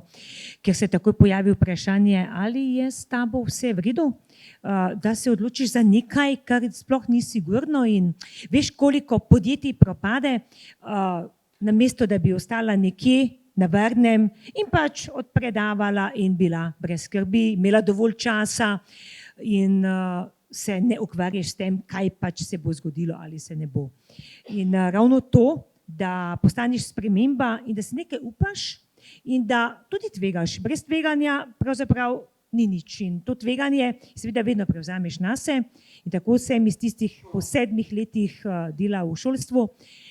ker se takoj pojavi vprašanje, ali je s tabo vse v redu, da se odločiš za nekaj, kar sploh ni sigurno in veš, koliko podjetij propade, namesto da bi ostala nekje na varnem in pač odpredavala in bila brez skrbi, imela dovolj časa in se ne ukvarjaš s tem, kaj pač se bo zgodilo ali se ne bo. In ravno to, da postaneš sprememba in da si nekaj upaš in da tudi tvegaš. Brez tveganja pravzaprav ni nič in to tveganje seveda vedno prevzameš nase in tako sem iz tistih po 7 letih dela v šolstvu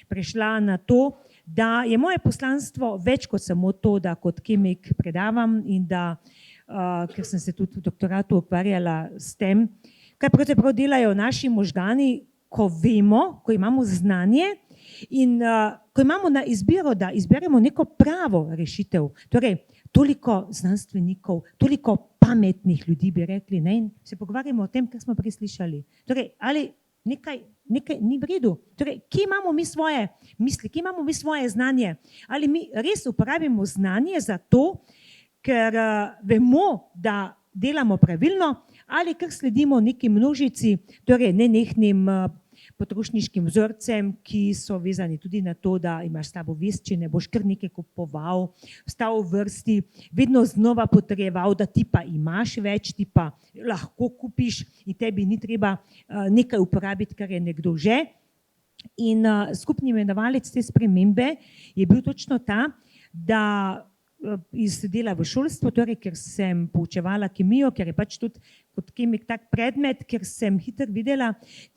prešla na to, da je moje poslanstvo več kot samo to, da kot kemik predavam in da, ker sem se tudi v doktoratu ukvarjala s tem, kaj pravzaprav delajo naši možgani, ko vemo, ko imamo znanje in ko imamo na izbiro, da izberemo neko pravo rešitev. Torej, toliko znanstvenikov, toliko pametnih ljudi bi rekli, ne, in se pogovarjamo o tem, kar smo prej slišali. Torej, ali nekaj ni v redu. Torej, kje imamo mi svoje misli, kje imamo mi svoje znanje? Ali mi res uporabimo znanje za to, ker vemo, da delamo pravilno, ali ker sledimo neki množici, torej nenehnim potrošniškim vzorcem, ki so vezani tudi na to, da imaš s tabo vest, če ne boš kar nekaj kupoval, vstal v vrsti, vedno znova potrjeval, da ti pa imaš več, ti pa lahko kupiš in tebi ni treba nekaj uporabiti, kar je nekdo že. In skupni imenovalec te spremembe je bil točno ta, da iz dela v šolstvu, torej ker sem poučevala kemijo, ker je pač tudi kot kemik tak predmet, ker sem hitro videla,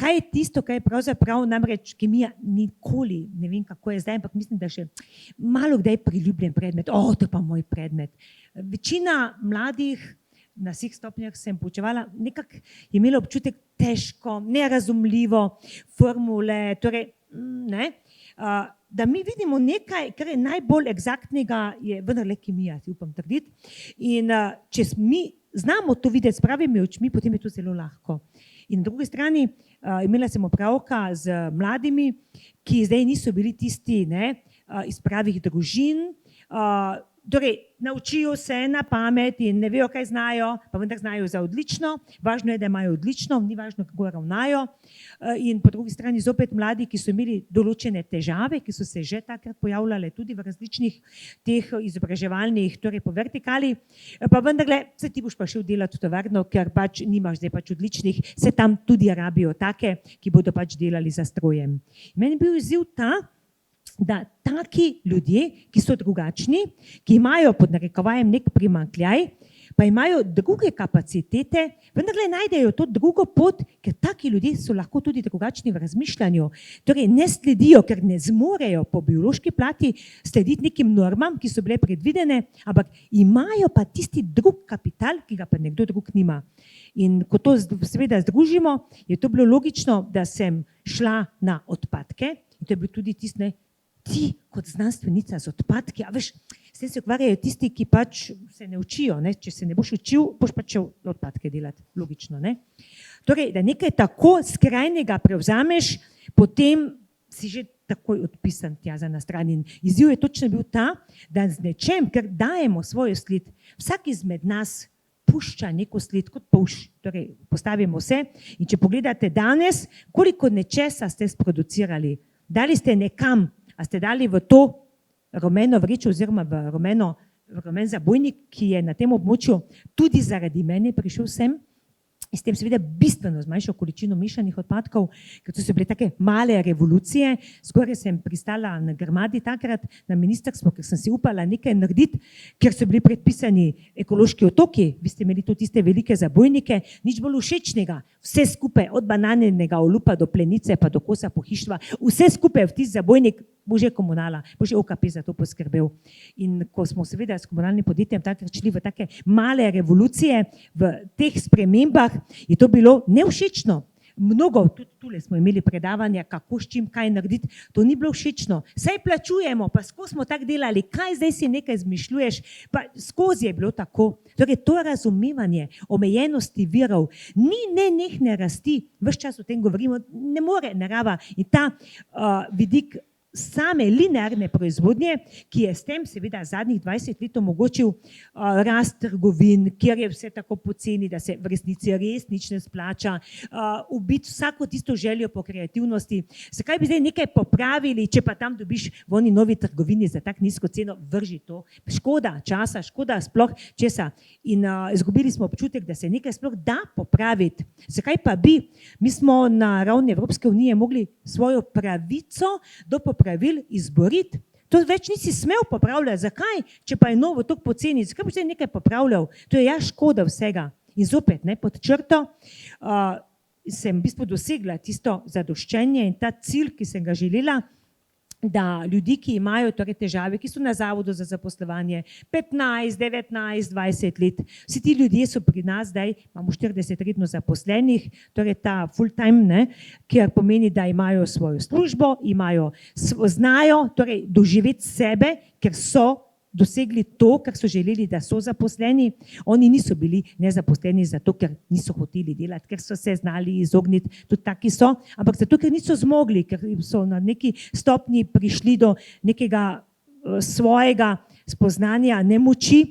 kaj je tisto, kaj je pravzaprav, namreč kemija nikoli, ne vem kako je zdaj, ampak mislim, da še malo kdaj priljubljen predmet, to je pa moj predmet. Večina mladih, na vseh stopnjah sem poučevala, nekako je imela občutek težko, nerazumljivo, formule, torej ne, da mi vidimo nekaj, kar je najbolj eksaktnega, je vendarle kemija, si upam trditi. In če mi znamo to videti s pravimi očmi, potem je to zelo lahko. In na drugi strani imela sem opravka z mladimi, ki zdaj niso bili tisti, ne, iz pravih družin, torej naučijo se na pamet in ne vejo, kaj znajo, pa vendar znajo za odlično. Važno je, da imajo odlično, ni važno, kako ravnajo. In po drugi strani zopet mladi, ki so imeli določene težave, ki so se že takrat pojavljale tudi v različnih teh izobraževalnih, torej po vertikali, pa vendarle, se ti boš pa šel delati v tovarno, ker pač nimaš zdaj pač odličnih, se tam tudi rabijo take, ki bodo pač delali za strojem. Meni je bil izziv ta, da taki ljudje, ki so drugačni, ki imajo pod narekovajem nek primanjkljaj, pa imajo druge kapacitete, vendarle najdejo to drugo pot, ker taki ljudje so lahko tudi drugačni v razmišljanju. Torej ne sledijo, ker ne zmorejo po biološki plati slediti nekim normam, ki so bile predvidene, ampak imajo pa tisti drug kapital, ki ga pa nekdo drug nima. In ko to seveda združimo, je to bilo logično, da sem šla na odpadke, in to je bil tudi tisti, ti kot znanstvenica z odpadki, a veš, s tem se ukvarjajo tisti, ki pač se ne učijo, ne? Če se ne boš učil, boš pač šel odpadke delati, logično. Ne? Torej, da nekaj tako skrajnega prevzameš, potem si že takoj odpisan tja za na strani. In izziv je točno bil ta, da z nečem, ker dajemo svojo sled, vsak izmed nas pušča neko sled kot polž, torej postavimo se in če pogledate danes, koliko nečesa ste sproducirali, dali ste nekam, a ste dali v to rumeno vrečo oziroma v rumen zabojnik, ki je na tem območju tudi zaradi mene prišel sem, in s tem seveda bistveno zmanjšal količino mešanih odpadkov, ker to so bile take male revolucije. Skoraj sem pristala na grmadi takrat na ministrstvo, ker sem si upala nekaj narediti, ker so bili predpisani ekološki otoki, vi ste imeli to tiste velike zabojnike, nič bolj všečnega, vse skupaj, od bananenega olupa do plenice pa do kosa pohištva, vse skupaj v tisti zabojnik, bo že komunala, bo že OKP za to poskrbel. In ko smo seveda s komunalnim podjetjem takrat šli v take male revolucije, v teh spremembah, je to bilo nevšečno. Mnogo, tudi tule smo imeli predavanja, kako s čim kaj narediti, to ni bilo všečno. Saj plačujemo, pa skozi smo tako delali, kaj zdaj si nekaj izmišljuješ, pa skozi je bilo tako. Torej to razumevanje omejenosti virov, ni nenehne rasti, ves čas o tem govorimo, ne more narava in ta vidik same linearne proizvodnje, ki je s tem seveda zadnjih 20 let omogočil rast trgovin, kjer je vse tako poceni, da se v resnici res nič ne splača, ubiti vsako tisto željo po kreativnosti. Zakaj bi zdaj nekaj popravili, če pa tam dobiš v oni novi trgovini za tak nizko ceno, vrži to. Škoda časa, škoda sploh česa. In izgubili smo občutek, da se nekaj sploh da popraviti. Zakaj pa bi? Mi smo na ravni Evropske unije mogli svojo pravico do pravil izboriti. To več nisi smel popravljati. Zakaj? Če pa je novo toliko poceni, zakaj bi se nekaj popravljal? To je ja škoda vsega. In zopet, ne, pod črto sem v bistvu dosegla tisto zadoščenje in ta cilj, ki sem ga želela, da ljudi, ki imajo torej težave, ki so na zavodu za zaposlovanje 15, 19, 20 let, vsi ti ljudje so pri nas zdaj, imamo 40 redno zaposlenih, torej ta full time, ne, kjer pomeni, da imajo svojo službo, znajo torej doživeti sebe, ker so dosegli to, kar so želeli, da so zaposleni. Oni niso bili nezaposleni zato, ker niso hoteli delati, ker so se znali izogniti, tudi taki so, ampak zato, ker niso zmogli, ker so na neki stopnji prišli do nekega svojega spoznanja nemoči,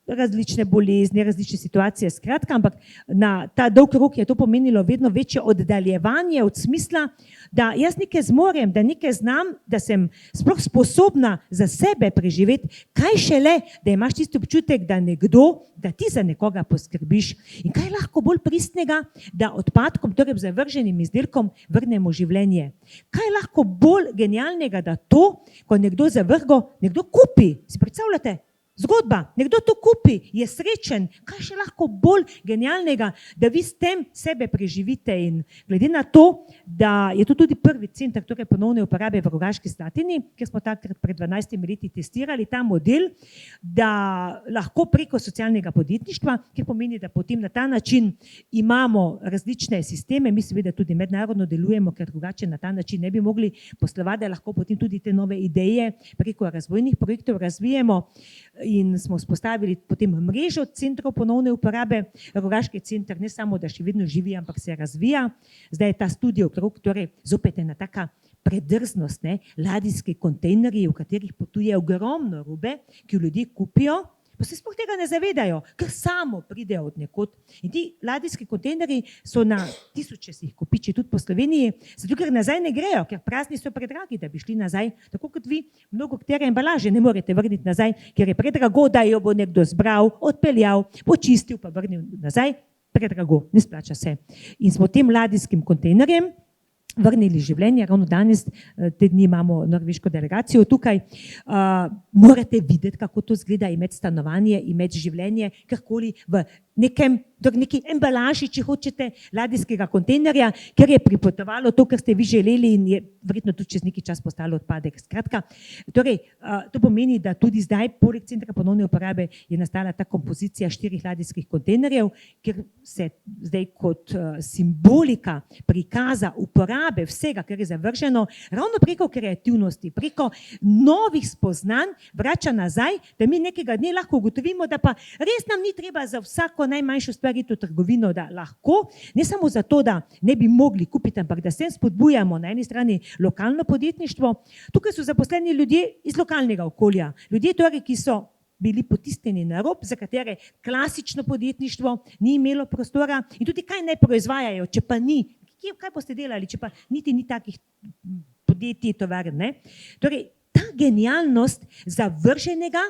različne bolezni, različne situacije, skratka, ampak na ta dolg rok je to pomenilo vedno večje oddaljevanje od smisla, da jaz nekaj zmorem, da nekaj znam, da sem sploh sposobna za sebe preživeti, kaj šele, da imaš tisti občutek, da ti za nekoga poskrbiš. In kaj lahko bolj pristnega, da odpadkom, torej zavrženim izdelkom, vrnemo življenje. Kaj lahko bolj genialnega, da to, ko nekdo zavrgo, nekdo kupi. Si predstavljate? zgodba, nekdo to kupi, je srečen, kaj še lahko bolj genialnega, da vi s tem sebe preživite in glede na to, da je to tudi prvi center torej ponovne uporabe v Rogaški Slatini, kjer smo takrat pred 12 leti testirali ta model, da lahko preko socialnega podjetništva, ki pomeni, da potem na ta način imamo različne sisteme, mi seveda tudi mednarodno delujemo, ker drugače na ta način ne bi mogli poslovati, da lahko potem tudi te nove ideje preko razvojnih projektov razvijemo in smo vzpostavili potem mrežo centrov ponovne uporabe. Rogaški center ne samo, da še vedno živi, ampak se razvija. Zdaj je ta studio okrog, torej zopet ena taka predrznost, ne? Ladijski kontejnerji, v katerih potuje ogromno robe, ki jo ljudje kupijo, pa se sploh tega ne zavedajo, ker samo pridejo od nekod. In ti ladijski kontejnerji so na tisoče si jih kopiči tudi po Sloveniji, zato ker nazaj ne grejo, ker prazni so predragi, da bi šli nazaj. Tako kot vi mnogo katere embalaže ne morete vrniti nazaj, ker je predrago, da jo bo nekdo zbral, odpeljal, počistil pa vrnil nazaj, predrago, ne splača se. In smo tem ladijskim kontejnerjem vrnili življenje, ravno danes, te dni imamo norveško delegacijo tukaj, morate videti, kako to izgleda, imeti stanovanje, imeti življenje, karkoli v neki embalaži, če hočete, ladijskega kontejnerja, ker je pripotovalo to, kar ste vi želeli in je verjetno tudi čez neki čas postalo odpadek. Skratka, torej, to pomeni, da tudi zdaj, poleg centra ponovne uporabe, je nastala ta kompozicija 4 ladijskih kontejnerjev, kjer se zdaj kot simbolika prikaza uporabe vsega, kar je zavrženo, ravno preko kreativnosti, preko novih spoznanj vrača nazaj, da mi nekega dne lahko ugotovimo, da pa res nam ni treba za vsako najmanjšo stvar iti v trgovino, da lahko, ne samo zato, da ne bi mogli kupiti, ampak da s tem spodbujamo na eni strani lokalno podjetništvo. Tukaj so zaposleni ljudje iz lokalnega okolja, ljudje torej, ki so bili potisnjeni na rob, za katere klasično podjetništvo ni imelo prostora in tudi kaj ne proizvajajo, če pa ni, kaj boste delali, če pa niti ni takih podjetij, tovarn, ne? Torej, ta genialnost zavrženega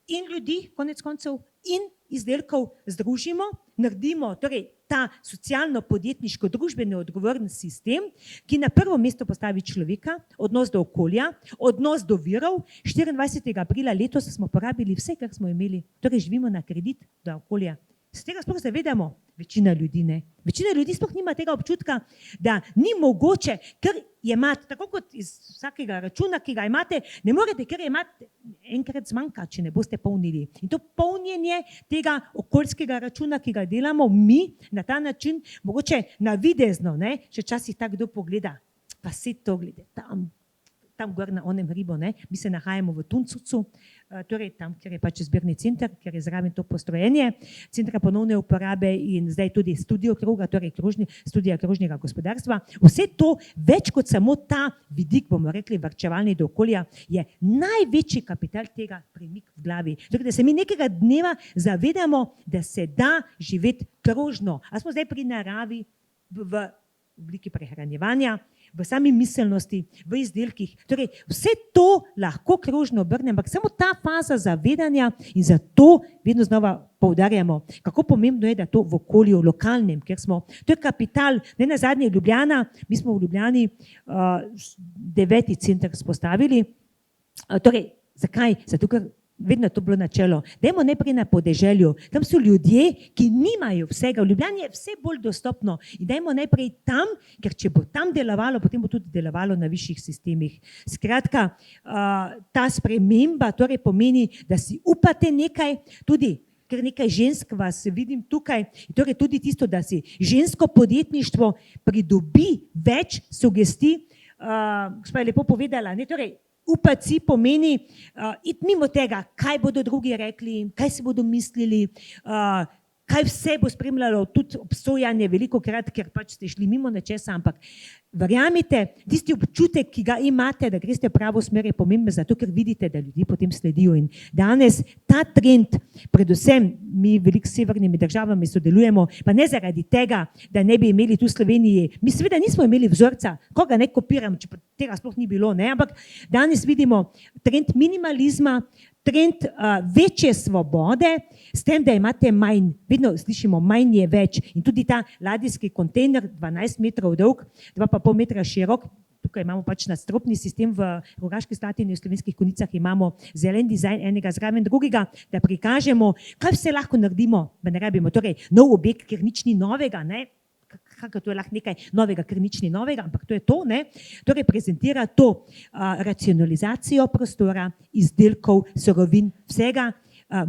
in ljudi, konec koncev, in izdelkov združimo, naredimo torej ta socialno-podjetniško družbeno odgovoren sistem, ki na prvo mesto postavi človeka, odnos do okolja, odnos do virov. 24. aprila letos smo porabili vse, kar smo imeli, torej živimo na kredit do okolja. Se tega sploh zavedamo? Večina ljudi ne. Večina ljudi sploh nima tega občutka, da ni mogoče, ker imate, tako kot iz vsakega računa, ki ga imate, ne morete, ker imate enkrat zmanjka, če ne boste polnili. In to polnjenje tega okoljskega računa, ki ga delamo mi na ta način, mogoče navidezno, ne, če časih tako kdo pogleda, pa se to glede, tam gor na onem hribu, ne, mi se nahajamo v Tuncucu, torej tam, kjer je pač zbirni center, kjer je zraven to postrojenje centra ponovne uporabe in zdaj tudi studio kroga, torej studija krožnega gospodarstva. Vse to, več kot samo ta vidik, bomo rekli, varčevalni do okolja, je največji kapital tega premik v glavi. Torej, da se mi nekega dneva zavedamo, da se da živeti krožno. A smo zdaj pri naravi v obliki prehranjevanja, v sami miselnosti, v izdelkih. Torej, vse to lahko krožno obrne, ampak samo ta faza zavedanja in zato vedno znova poudarjamo, kako pomembno je, da to v okolju lokalnem, ker smo, to je kapital, ne nazadnje Ljubljana, mi smo v Ljubljani 9. center spostavili. Torej, zakaj? Zato, ker vedno to bilo načelo. Dajmo najprej na podeželju. Tam so ljudje, ki nimajo vsega. V Ljubljani je vse bolj dostopno. In dajmo najprej tam, ker če bo tam delovalo, potem bo tudi delovalo na višjih sistemih. Skratka, ta sprememba torej pomeni, da si upate nekaj, tudi ker nekaj žensk vas vidim tukaj, torej tudi tisto, da si žensko podjetništvo pridobi več sugestij. Gospa je lepo povedala, ne, torej, upati pomeni iti mimo tega, kaj bodo drugi rekli, kaj si bodo mislili, kaj vse bo spremljalo, tudi obsojanje veliko krat, ker pač ste šli mimo nečesa, ampak verjamite, tisti občutek, ki ga imate, da greste v pravo smer, je pomemben zato, ker vidite, da ljudje potem sledijo. In danes ta trend, predvsem mi veliko s severnimi državami sodelujemo, pa ne zaradi tega, da ne bi imeli tu v Sloveniji, mi seveda nismo imeli vzorca, koga ne kopiram, če pa tega sploh ni bilo, ne? Ampak danes vidimo trend minimalizma, trend večje svobode, s tem, da imate manj, vedno slišimo, manj je več. In tudi ta ladijski kontejner, 12 metrov dolg, 2,5 metra širok, tukaj imamo pač nadstropni sistem v Rogaški Slatini, v Slovenskih Konjicah imamo zelen dizajn enega zraven drugega, da prikažemo, kaj vse lahko naredimo, da ne rabimo, torej nov objekt, ker nič ni novega, ne? Kako to je lahko nekaj novega, ker nič ni novega, ampak to je to, ne? Torej prezentira to racionalizacijo prostora, izdelkov, surovin, vsega,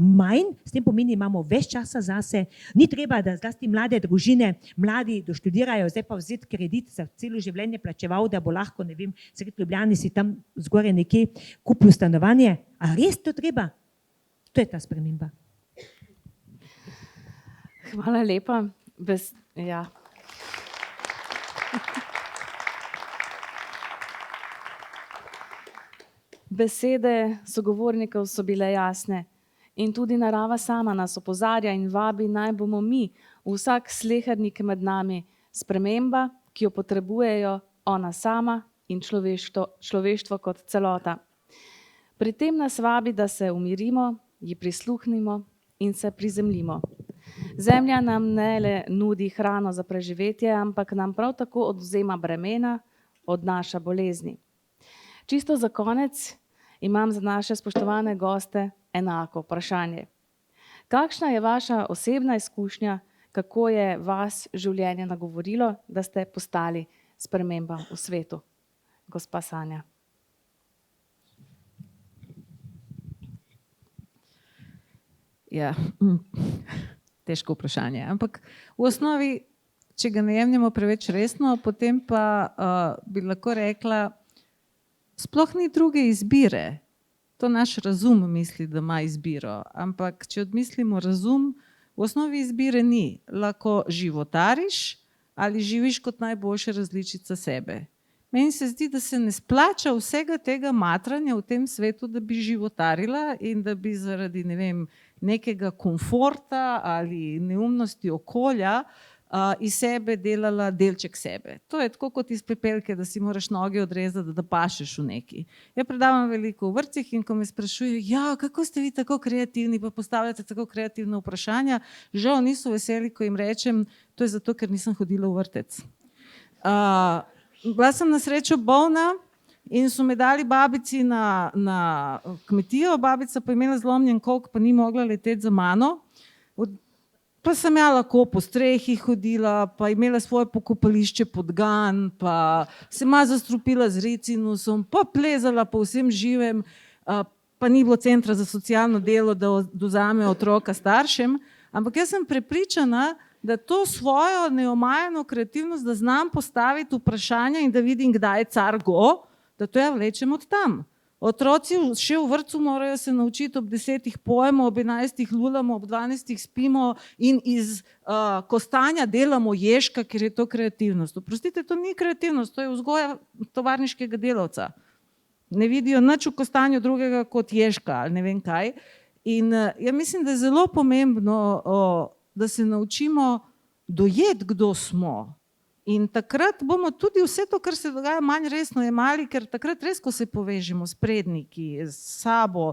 manj, s tem pomeni, imamo več časa zase, ni treba, da zlasti mlade družine, mladi doštudirajo, zdaj pa vzeti kredit za celo življenje plačeval, da bo lahko, ne vem, sredi Ljubljani si tam zgoraj nekje kupil stanovanje, a res to treba? To je ta sprememba. Hvala lepa. Ja. Besede sogovornikov so bile jasne. In tudi narava sama nas opozarja in vabi, naj bomo mi, vsak slehernik med nami, sprememba, ki jo potrebujejo ona sama in človeštvo kot celota. Pri tem nas vabi, da se umirimo, ji prisluhnimo in se prizemljimo. Zemlja nam ne le nudi hrano za preživetje, ampak nam prav tako odvzema bremena, odnaša bolezni. Čisto za konec imam za naše spoštovane goste enako vprašanje. Kakšna je vaša osebna izkušnja, kako je vas življenje nagovorilo, da ste postali sprememba v svetu? Gospa Sanja. Ja, težko vprašanje, ampak v osnovi, če ga ne jemljemo preveč resno, potem pa bi lahko rekla, sploh ni druge izbire. To naš razum misli, da ima izbiro, ampak če odmislimo razum, v osnovi izbire ni. Lahko životariš ali živiš kot najboljša različica sebe. Meni se zdi, da se ne splača vsega tega matranja v tem svetu, da bi životarila in da bi zaradi, ne vem, nekega komforta ali neumnosti okolja iz sebe delala delček sebe. To je tako kot iz pepelke, da si moraš noge odrezati, da pašeš v neki. Jaz predavam veliko v vrtcih in ko me sprašujejo, ja, kako ste vi tako kreativni, pa postavljate tako kreativna vprašanja, žal niso veseli, ko jim rečem, to je zato, ker nisem hodila v vrtec. Bila sem na srečo bolna in so me dali babici na kmetijo, babica pa je imela zlomljen kolk, pa ni mogla leteti za mano. Pa sem ja lahko po strehi hodila, pa imela svoje pokopališče podgan, pa se ima zastrupila z ricinusom, pa plezala po vsem živem, pa ni bilo centra za socialno delo, da dozame otroka staršem. Ampak jaz sem prepričana, da to svojo neomajano kreativnost, da znam postaviti vprašanja in da vidim, kdaj je car go, da to ja vlečem od tam. Otroci še v vrtcu morajo se naučiti ob 10 pojemo, ob 11 lulamo, ob 12 spimo in iz kostanja delamo ježka, ker je to kreativnost. Oprostite, to ni kreativnost, to je vzgoja tovarniškega delavca. Ne vidijo nič v kostanju drugega kot ježka ali ne vem kaj. In ja mislim, da je zelo pomembno, da se naučimo dojeti, kdo smo. In takrat bomo tudi vse to, kar se dogaja, manj resno jemali, ker takrat res, ko se povežemo s predniki, s sabo,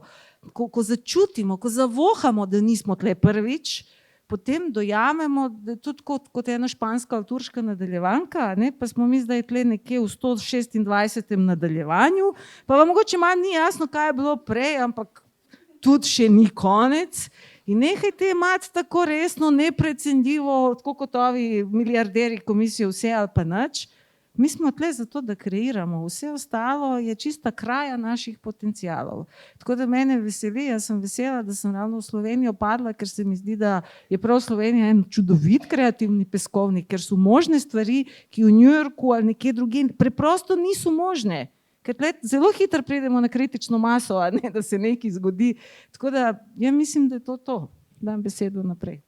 ko začutimo, ko zavohamo, da nismo tle prvič, potem dojamemo, da je tudi kot ena španska ali turška nadaljevanka, ne? Pa smo mi zdaj tle nekje v 126. nadaljevanju, pa vam mogoče manj ni jasno, kaj je bilo prej, ampak tudi še ni konec. In nehajte imati tako resno, neprecenljivo, tako kot ovi milijarderi komisije vse ali pa nič. Mi smo tle zato, da kreiramo. Vse ostalo je čista kraja naših potencialov. Tako da mene veseli, jaz sem vesela, da sem ravno v Slovenijo padla, ker se mi zdi, da je prav Slovenija en čudovit kreativni peskovnik, ker so možne stvari, ki v New Yorku ali nekje drugje preprosto niso možne. Ker zelo hitro pridemo na kritično maso, a ne, da se nekaj zgodi. Tako da, ja mislim, da je to. Dam besedo naprej.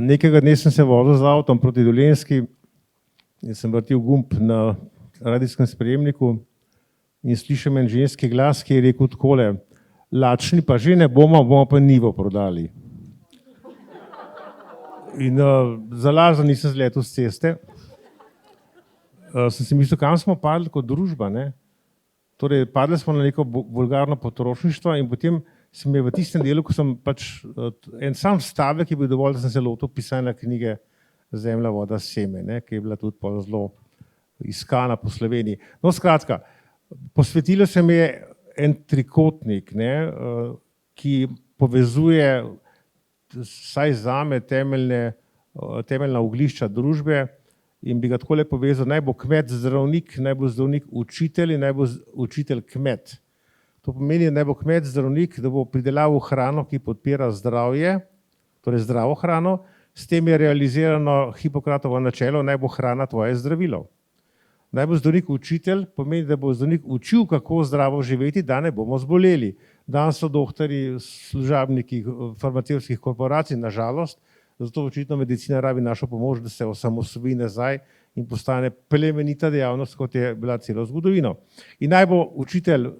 Nekega dne sem se vozil z avtom proti Dolenjski in sem vrtil gumb na radijskem sprejemniku in slišim en ženski glas, ki je rekel takole: lačni pa že ne bomo pa njivo prodali. In zalažen nisem zletel z ceste. Sem si mislil, kam smo padli kot družba, ne? Torej, padli smo na neko vulgarno potrošništvo in potem se mi je v tistem delu, ko sem pač en sam stavek je bil dovolj, da sem se lotil pisanja knjige Zemlja, voda, seme, ne, ki je bila tudi zelo iskana po Sloveniji. No, skratka, posvetilo se mi je en trikotnik, ne, ki povezuje vsaj zame temeljna oglišča družbe in bi ga takole povezal, naj bo kmet zdravnik, naj bo zdravnik učitelj in naj bo učitelj kmet. To pomeni, naj bo kmet zdravnik, da bo pridelaval hrano, ki podpira zdravje, torej zdravo hrano, s tem je realizirano Hipokratovo načelo, naj bo hrana tvoje zdravilo. Naj bo zdravnik učitelj, pomeni, da bo zdravnik učil, kako zdravo živeti, da ne bomo zboleli. Danes so doktorji, služabniki farmacevtskih korporacij, nažalost, zato očitno medicina rabi našo pomoč, da se osamosvoji nazaj in postane plemenita dejavnost, kot je bila celo zgodovino. In naj bo učitelj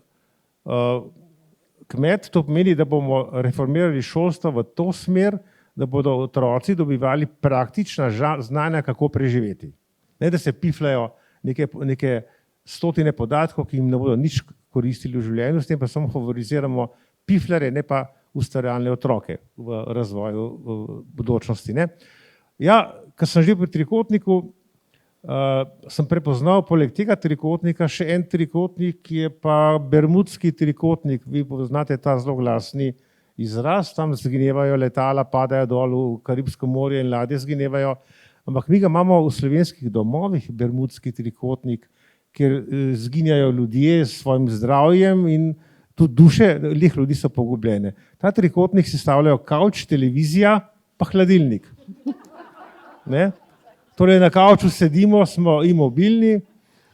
kmet, to pomeni, da bomo reformirali šolstvo v to smer, da bodo otroci dobivali praktična znanja, kako preživeti. Ne, da se pifljajo neke stotine podatkov, ki jim ne bodo nič koristili v življenju, s tem pa samo favoriziramo pifljare, ne pa ustvarjalne otroke v razvoju v bodočnosti. Ne. Ja, ko sem že pri trikotniku, sem prepoznal poleg tega trikotnika še en trikotnik, ki je pa bermudski trikotnik. Vi poznate ta zelo glasni izraz, tam zginevajo letala, padajo dol v Karibsko morje in ladje zginevajo, ampak mi ga imamo v slovenskih domovih, bermudski trikotnik, kjer zginjajo ljudje s svojim zdravjem in tudi duše ljudi so pogubljene. Ta trikotnik sestavljajo kavč, televizija pa hladilnik. Ne? Torej na kavču sedimo, smo imobilni,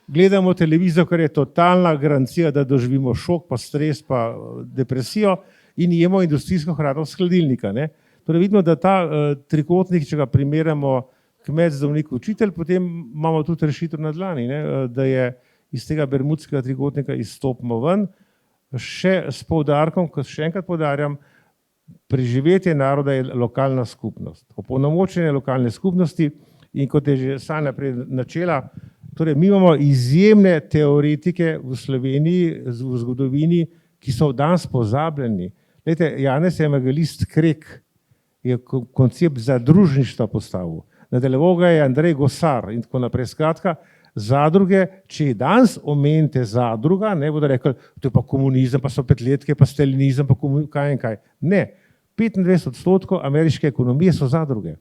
gledamo televizijo, kar je totalna garancija, da doživimo šok, pa stres, pa depresijo in jemo industrijsko hrano z hladilnika. Ne? Torej vidimo, da ta trikotnik, če ga primerjamo kmet, zdravnik, učitelj, potem imamo tudi rešitev na dlani, ne? Da je iz tega bermudskega trikotnika izstopimo ven, še s poudarkom, ko še enkrat poudarjam, preživetje naroda je lokalna skupnost, opolnomočenje lokalne skupnosti in kot je že Sanja prej načela, torej mi imamo izjemne teoretike v Sloveniji, v zgodovini, ki so danes pozabljeni. Glejte, Janez Evangelist Krek je koncept zadružništva postavil. Nadaljeval ga je Andrej Gosar in tako naprej. Skratka, zadruge, če danes omenite zadruga, ne bodo rekli, to je pa komunizem, pa so petletke, pa stalinizem, pa kaj in kaj. Ne, 25% ameriške ekonomije so zadruge.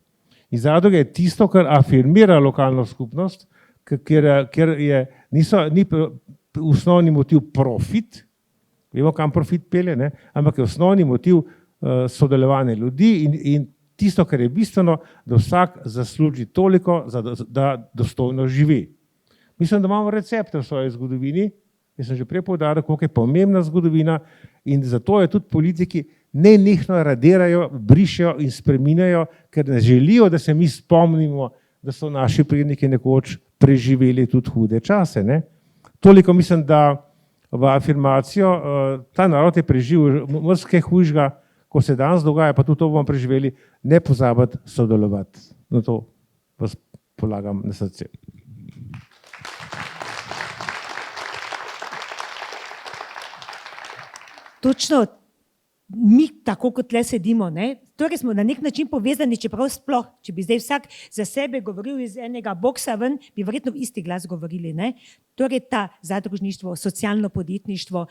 In zadruge je tisto, kar afirmira lokalno skupnost, ker ni osnovni motiv profit, vemo, kam profit pelje, ne? Ampak je osnovni motiv sodelovanje ljudi in tisto, kar je bistveno, da vsak zasluži toliko, da dostojno živi. Mislim, da imamo recepte v svoji zgodovini, jaz sem že prej poudaril, koliko je pomembna zgodovina in zato je tudi politiki nenehno radirajo, brišejo in spreminjajo, ker ne želijo, da se mi spomnimo, da so naši predniki nekoč preživeli tudi hude čase. Ne? Toliko mislim, da v afirmacijo ta narod je preživel marsikaj hujšega, ko se danes dogaja, pa tudi to bomo preživeli, ne pozabiti sodelovati. Na to vas polagam na srce. Točno, mi tako kot tle sedimo, ne? Torej smo na nek način povezani, čeprav sploh, če bi zdaj vsak za sebe govoril iz enega boksa ven, bi verjetno v isti glas govorili, ne? Torej ta zadružništvo, socialno podjetništvo,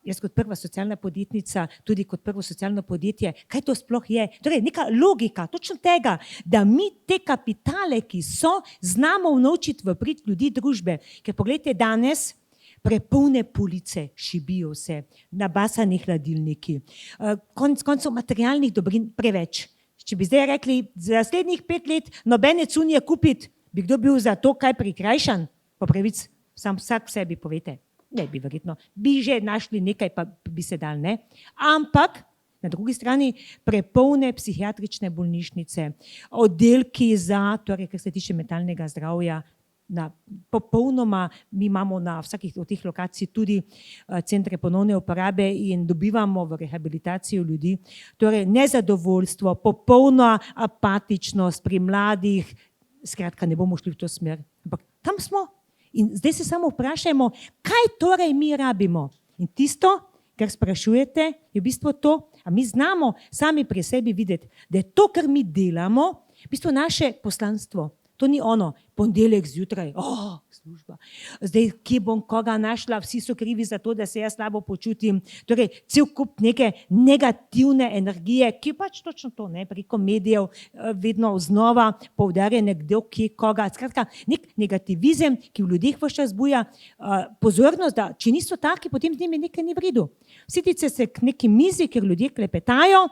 jaz kot prva socialna podjetnica, tudi kot prvo socialno podjetje, kaj to sploh je? Torej neka logika, točno tega, da mi te kapitale, ki so, znamo vnovčiti v prid ljudi družbe. Ker pogledajte danes, prepolne police, šibijo se, nabasani hladilniki, konec koncev materialnih dobrin preveč. Če bi zdaj rekli, za naslednjih 5 let nobene cunje kupiti, bi kdo bil za to kaj prikrajšan? Po pravici, sam vsak sebi povete. Ne bi verjetno. Bi že našli nekaj, pa bi se dal, ne? Ampak na drugi strani prepolne psihiatrične bolnišnice, oddelki za, torej, kar se tiče mentalnega zdravja, popolnoma, mi imamo na vsakih od teh lokacij tudi centre ponovne uporabe in dobivamo v rehabilitacijo ljudi. Torej nezadovoljstvo, popolna apatičnost pri mladih, skratka ne bomo šli v to smer. Ampak tam smo in zdaj se samo vprašajmo, kaj torej mi rabimo. In tisto, kar sprašujete, je v bistvu to, a mi znamo sami pri sebi videti, da je to, kar mi delamo, v bistvu naše poslanstvo. To ni ono, ponedeljek zjutraj, služba. Zdaj, kje bom koga našla, vsi so krivi za to, da se jaz slabo počutim. Torej, cel kup neke negativne energije, ki je pač točno to, ne, preko medijev vedno znova poudarja nekdo, kje koga. Skratka, nek negativizem, ki v ljudeh vse čas buja pozornost, da če niso taki, potem z njimi nekaj ni v redu. Sitite se k neki mizi, kjer ljudje klepetajo.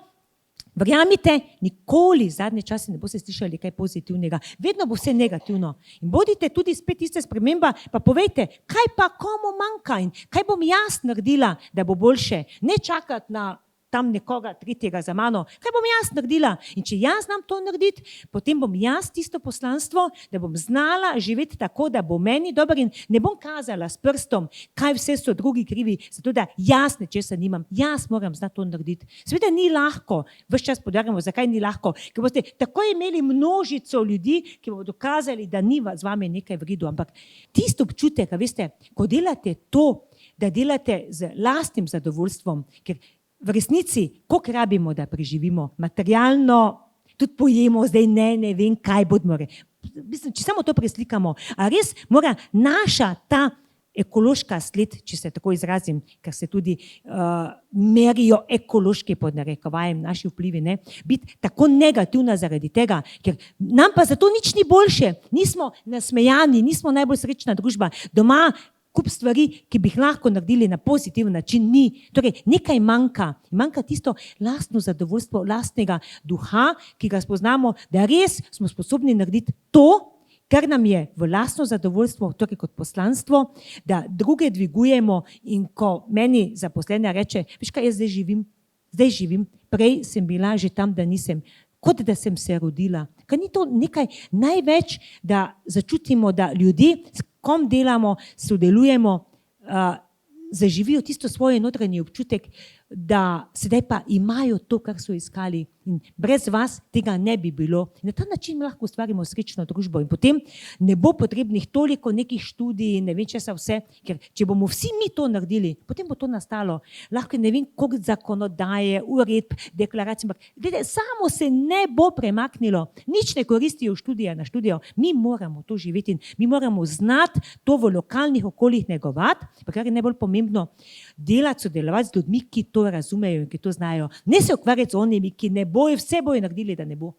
Verjamite, nikoli zadnje čase ne boste slišali kaj pozitivnega. Vedno bo vse negativno. In bodite tudi spet iste sprememba, pa povejte, kaj pa komu manjka in kaj bom jaz naredila, da bo boljše. Ne čakati na tam nekoga tretjega za mano. Kaj bom jaz naredila? In če jaz znam to narediti, potem bom jaz tisto poslanstvo, da bom znala živeti tako, da bo meni dobro in ne bom kazala s prstom, kaj vse so drugi krivi, zato da jaz nečesa nimam. Jaz moram znati to narediti. Seveda ni lahko, ves čas poudarjamo, zakaj ni lahko, ker boste takoj imeli množico ljudi, ki bodo dokazali, da ni z vami nekaj v redu, ampak tisto občutek, veste, ko delate to, da delate z lastnim zadovoljstvom, ker v resnici, koliko rabimo, da preživimo materialno, tudi pojemo, zdaj ne vem, kaj bodo. Mislim, če samo to preslikamo, a res mora naša ta ekološka sled, če se tako izrazim, ker se tudi merijo ekološki pod narekovajem naši vplivi, ne, biti tako negativna zaradi tega, ker nam pa zato nič ni boljše, nismo nasmejani, nismo najbolj srečna družba, doma kup stvari, ki bi jih lahko naredili na pozitiven način, ni. Torej, nekaj manjka tisto lastno zadovoljstvo, lastnega duha, ki ga spoznamo, da res smo sposobni narediti to, kar nam je v lastno zadovoljstvo, torej kot poslanstvo, da druge dvigujemo in ko meni zaposlena reče, veš kaj, jaz zdaj živim, prej sem bila že tam, da nisem, kot da sem se rodila. Ker ni to nekaj največ, da začutimo, da ljudje, s kom delamo, sodelujemo, zaživijo tisto svoj notranji občutek, da sedaj pa imajo to, kar so iskali. In brez vas tega ne bi bilo. Na ta način lahko ustvarimo srečno družbo in potem ne bo potrebnih toliko nekih študij in ne vem česa vse, ker če bomo vsi mi to naredili, potem bo to nastalo. Lahko ne vem, koliko zakonodaje, uredb, deklaracij, ampak glede, samo se ne bo premaknilo. Nič ne koristijo študija na študijo. Mi moramo to živeti in mi moramo znati to v lokalnih okoljih negovati, pa kar je najbolj pomembno, delati, sodelovati z ljudmi, ki to razumejo in ki to znajo. Ne se ukvarjati z onimi, ki ne bojo, vse bojo naredili, da ne bo.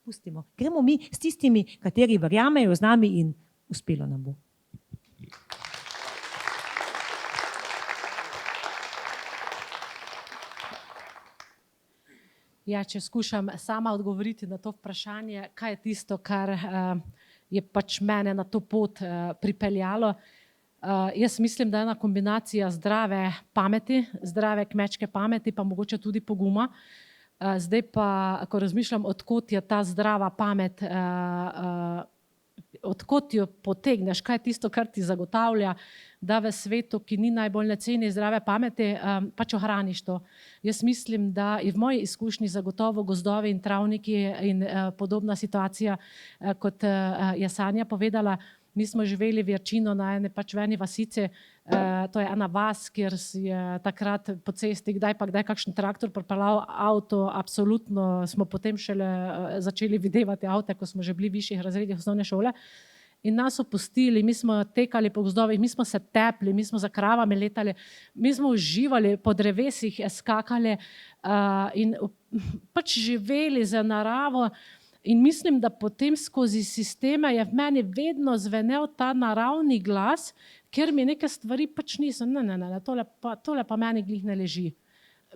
Pustimo. Gremo mi s tistimi, kateri verjamejo z nami in uspelo nam bo. Ja, če skušam sama odgovoriti na to vprašanje, kaj je tisto, kar je pač mene na to pot pripeljalo. Jaz mislim, da je ena kombinacija zdrave pameti, zdrave kmečke pameti, pa mogoče tudi poguma. Zdaj pa, ko razmišljam, odkot je ta zdrava pamet, odkot jo potegneš, kaj je tisto, kar ti zagotavlja, da v svetu, ki ni najbolj ne ceni zdrave pameti, pač ohraniš to. Jaz mislim, da je v moji izkušnji zagotovo gozdovi in travniki in podobna situacija, kot je Sanja povedala. Mi smo živeli v Jarčinu na ene pač v eni vasici, to je ena vas, kjer je takrat po cesti kdaj kakšen traktor pripeljal avto, absolutno smo potem šele začeli videvati avte, ko smo že bili v višjih razredih osnovne šole. In nas opustili, mi smo tekali po gozdovih, mi smo se tepli, mi smo za kravami letali, mi smo uživali, po drevesih skakali in pač živeli za naravo. In mislim, da potem skozi sisteme je v meni vedno zvenel ta naravni glas, ker mi neke stvari pač niso, tole pa meni glih ne leži.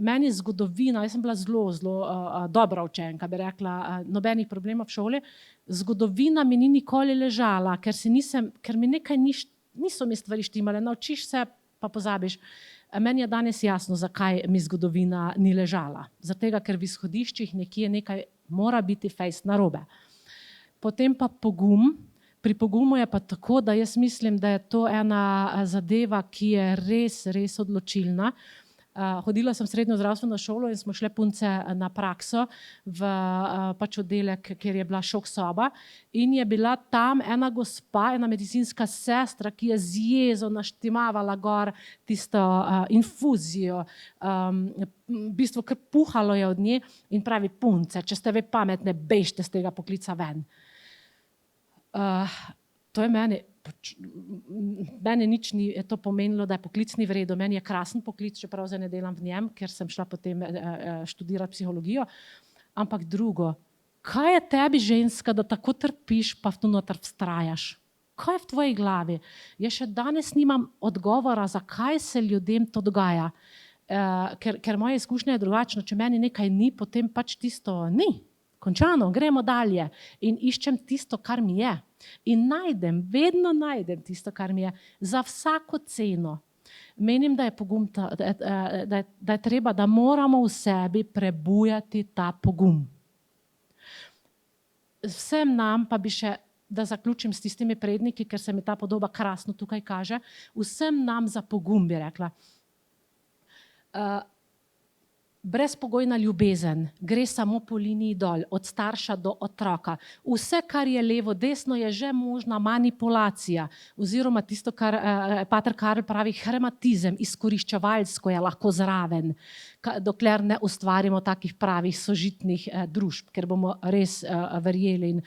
Meni zgodovina, jaz sem bila zelo dobra učenka, bi rekla, nobenih problemov v šoli, zgodovina mi ni nikoli ležala, ker mi nekaj niso mi stvari štimale, naučiš se, pa pozabiš. Meni je danes jasno, zakaj mi zgodovina ni ležala. Zato, ker v izhodiščih nekaj mora biti fejst narobe. Potem pa pogum. Pri pogumu je pa tako, da jaz mislim, da je to ena zadeva, ki je res odločilna. Hodila sem v srednjo zdravstveno šolo in smo šle punce na prakso v pač oddelek, kjer je bila šok soba in je bila tam ena gospa, ena medicinska sestra, ki je z jezo naštimavala gor tisto infuzijo, v bistvu kar puhalo je od nje in pravi: punce, če ste vi pametne, bežte z tega poklica ven. To je meni nič ni to pomenilo, da je poklic ni v redu. Meni je krasen poklic, čeprav zdaj ne delam v njem, ker sem šla potem študirati psihologijo. Ampak drugo, kaj je tebi, ženska, da tako trpiš, pa tu noter vztrajaš? Kaj je v tvoji glavi? Jaz še danes nimam odgovora, zakaj se ljudem to dogaja. Ker moja izkušnja je drugačna. Če meni nekaj ni, potem pač tisto ni. Končano, gremo dalje in iščem tisto, kar mi je. In vedno najdem tisto, kar mi je, za vsako ceno. Menim, da je pogum, da je treba, da moramo v sebi prebujati ta pogum. Vsem nam pa bi še, da zaključim s tistimi predniki, ker se mi ta podoba krasno tukaj kaže, vsem nam za pogum bi rekla. Brezpogojna ljubezen gre samo po liniji dol, od starša do otroka. Vse, kar je levo, desno, je že možna manipulacija oziroma tisto, kar pater Karl pravi, herematizem, izkoriščevalsko je lahko zraven, dokler ne ustvarimo takih pravih sožitnih družb, ker bomo res verjeli in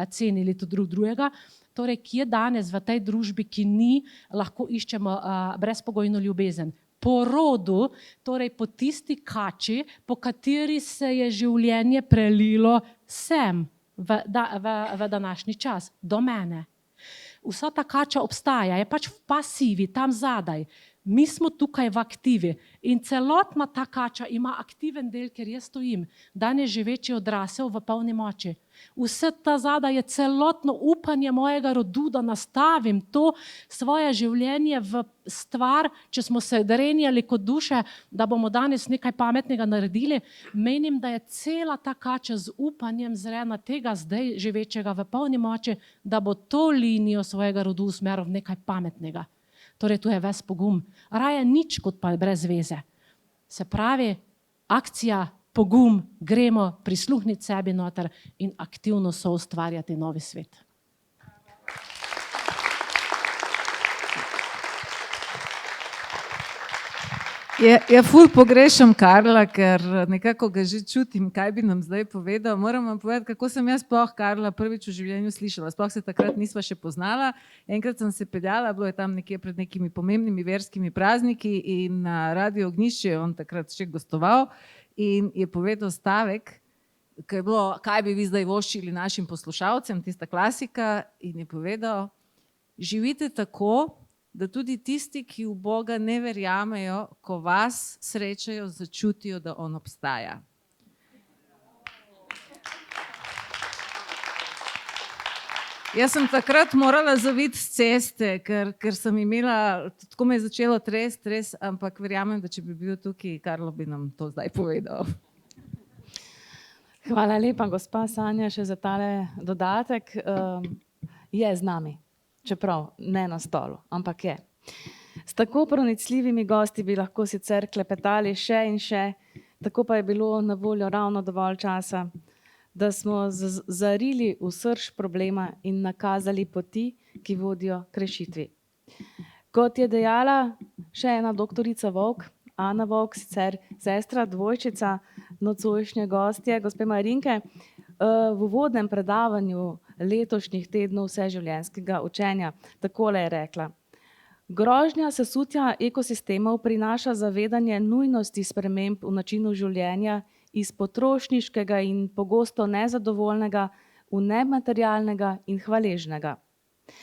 cenili tudi drugega. Torej, kje danes v tej družbi, ki ni, lahko iščemo brezpogojno ljubezen? Po rodu, torej po tisti kači, po kateri se je življenje prelilo sem v današnji čas, do mene. Vsa ta kača obstaja, je pač v pasivi, tam zadaj. Mi smo tukaj v aktivi in celotna ta kača ima aktiven del, ker jaz stojim, danes živeči odrasel v polni moči. Vse ta zadaj je celotno upanje mojega rodu, da nastavim to svoje življenje v stvar, če smo se drenjali kot duše, da bomo danes nekaj pametnega naredili. Menim, da je cela ta kača z upanjem zrena tega zdaj živečega v polni moči, da bo to linijo svojega rodu usmeril v nekaj pametnega. Torej, tu je ves pogum. Raje nič kot pa brez veze. Se pravi, akcija, pogum, gremo prisluhniti sebi noter in aktivno soustvarjati novi svet. Ful pogrešam Karla, ker nekako ga že čutim, kaj bi nam zdaj povedal. Moram vam povedati, kako sem jaz sploh Karla prvič v življenju slišala. Sploh se takrat nisva še poznala. Enkrat sem se peljala, bilo je tam nekje pred nekimi pomembnimi verskimi prazniki in na Radio Ognjišče je on takrat še gostoval in je povedal stavek, ki je bilo, kaj bi vi zdaj voščili našim poslušalcem, tista klasika, in je povedal: živite tako, da tudi tisti, ki v Boga ne verjamejo, ko vas srečajo, začutijo, da on obstaja. Jaz sem takrat morala zaviti s ceste, ker sem imela, tako me je začelo tresti, ampak verjamem, da če bi bil tukaj, Karlo bi nam to zdaj povedal. Hvala lepa, gospa Sanja, še za tale dodatek. Je z nami. Čeprav ne na stolu, ampak je. S tako pronicljivimi gosti bi lahko sicer klepetali še in še, tako pa je bilo na voljo ravno dovolj časa, da smo zarili v srž problema in nakazali poti, ki vodijo k rešitvi. Kot je dejala še ena doktorica Vovk, Ana Vovk, sicer sestra, dvojčica, nocojšnje gostje, gospe Marinke, v uvodnem predavanju letošnjih tednov vseživljenjskega učenja takole je rekla: grožnja sesutja ekosistemov prinaša zavedanje nujnosti sprememb v načinu življenja iz potrošniškega in pogosto nezadovoljnega v nematerialnega in hvaležnega.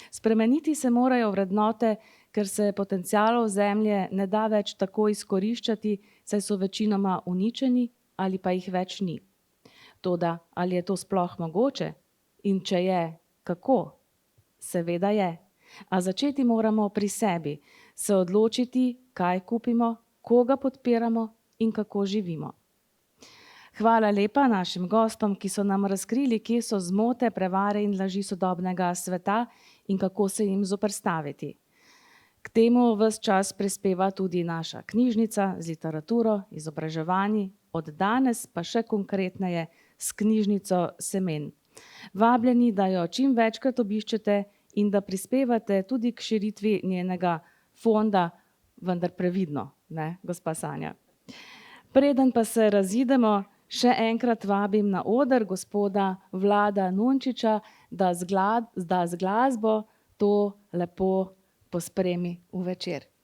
Spremeniti se morajo vrednote, ker se potencialov zemlje ne da več tako izkoriščati, saj so večinoma uničeni ali pa jih več ni. Toda, ali je to sploh mogoče? In če je, kako? Seveda je. A začeti moramo pri sebi, se odločiti, kaj kupimo, koga podpiramo in kako živimo. Hvala lepa našim gostom, ki so nam razkrili, kje so zmote, prevare in laži sodobnega sveta in kako se jim zoperstaviti. K temu ves čas prispeva tudi naša knjižnica z literaturo, izobraževanji, od danes pa še konkretneje s knjižnico Semen. Vabljeni, da jo čim večkrat obiščete in da prispevate tudi k širitvi njenega fonda, vendar previdno, ne, gospa Sanja. Preden pa se razidemo, še enkrat vabim na oder gospoda Vlada Nunčiča, da z glasbo to lepo pospremi v večer.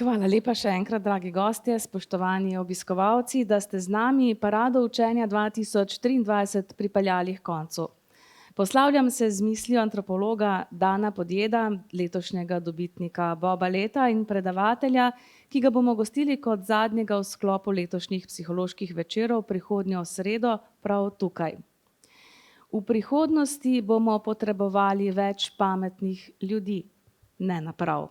Hvala lepa še enkrat, dragi gostje, spoštovani obiskovalci, da ste z nami Parado učenja 2023 pripeljali h koncu. Poslavljam se z mislijo antropologa Dana Podjeda, letošnjega dobitnika Boba leta in predavatelja, ki ga bomo gostili kot zadnjega v sklopu letošnjih psiholoških večerov prihodnjo sredo prav tukaj. V prihodnosti bomo potrebovali več pametnih ljudi, ne naprav.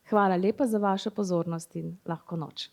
Hvala lepa za vašo pozornost in lahko noč.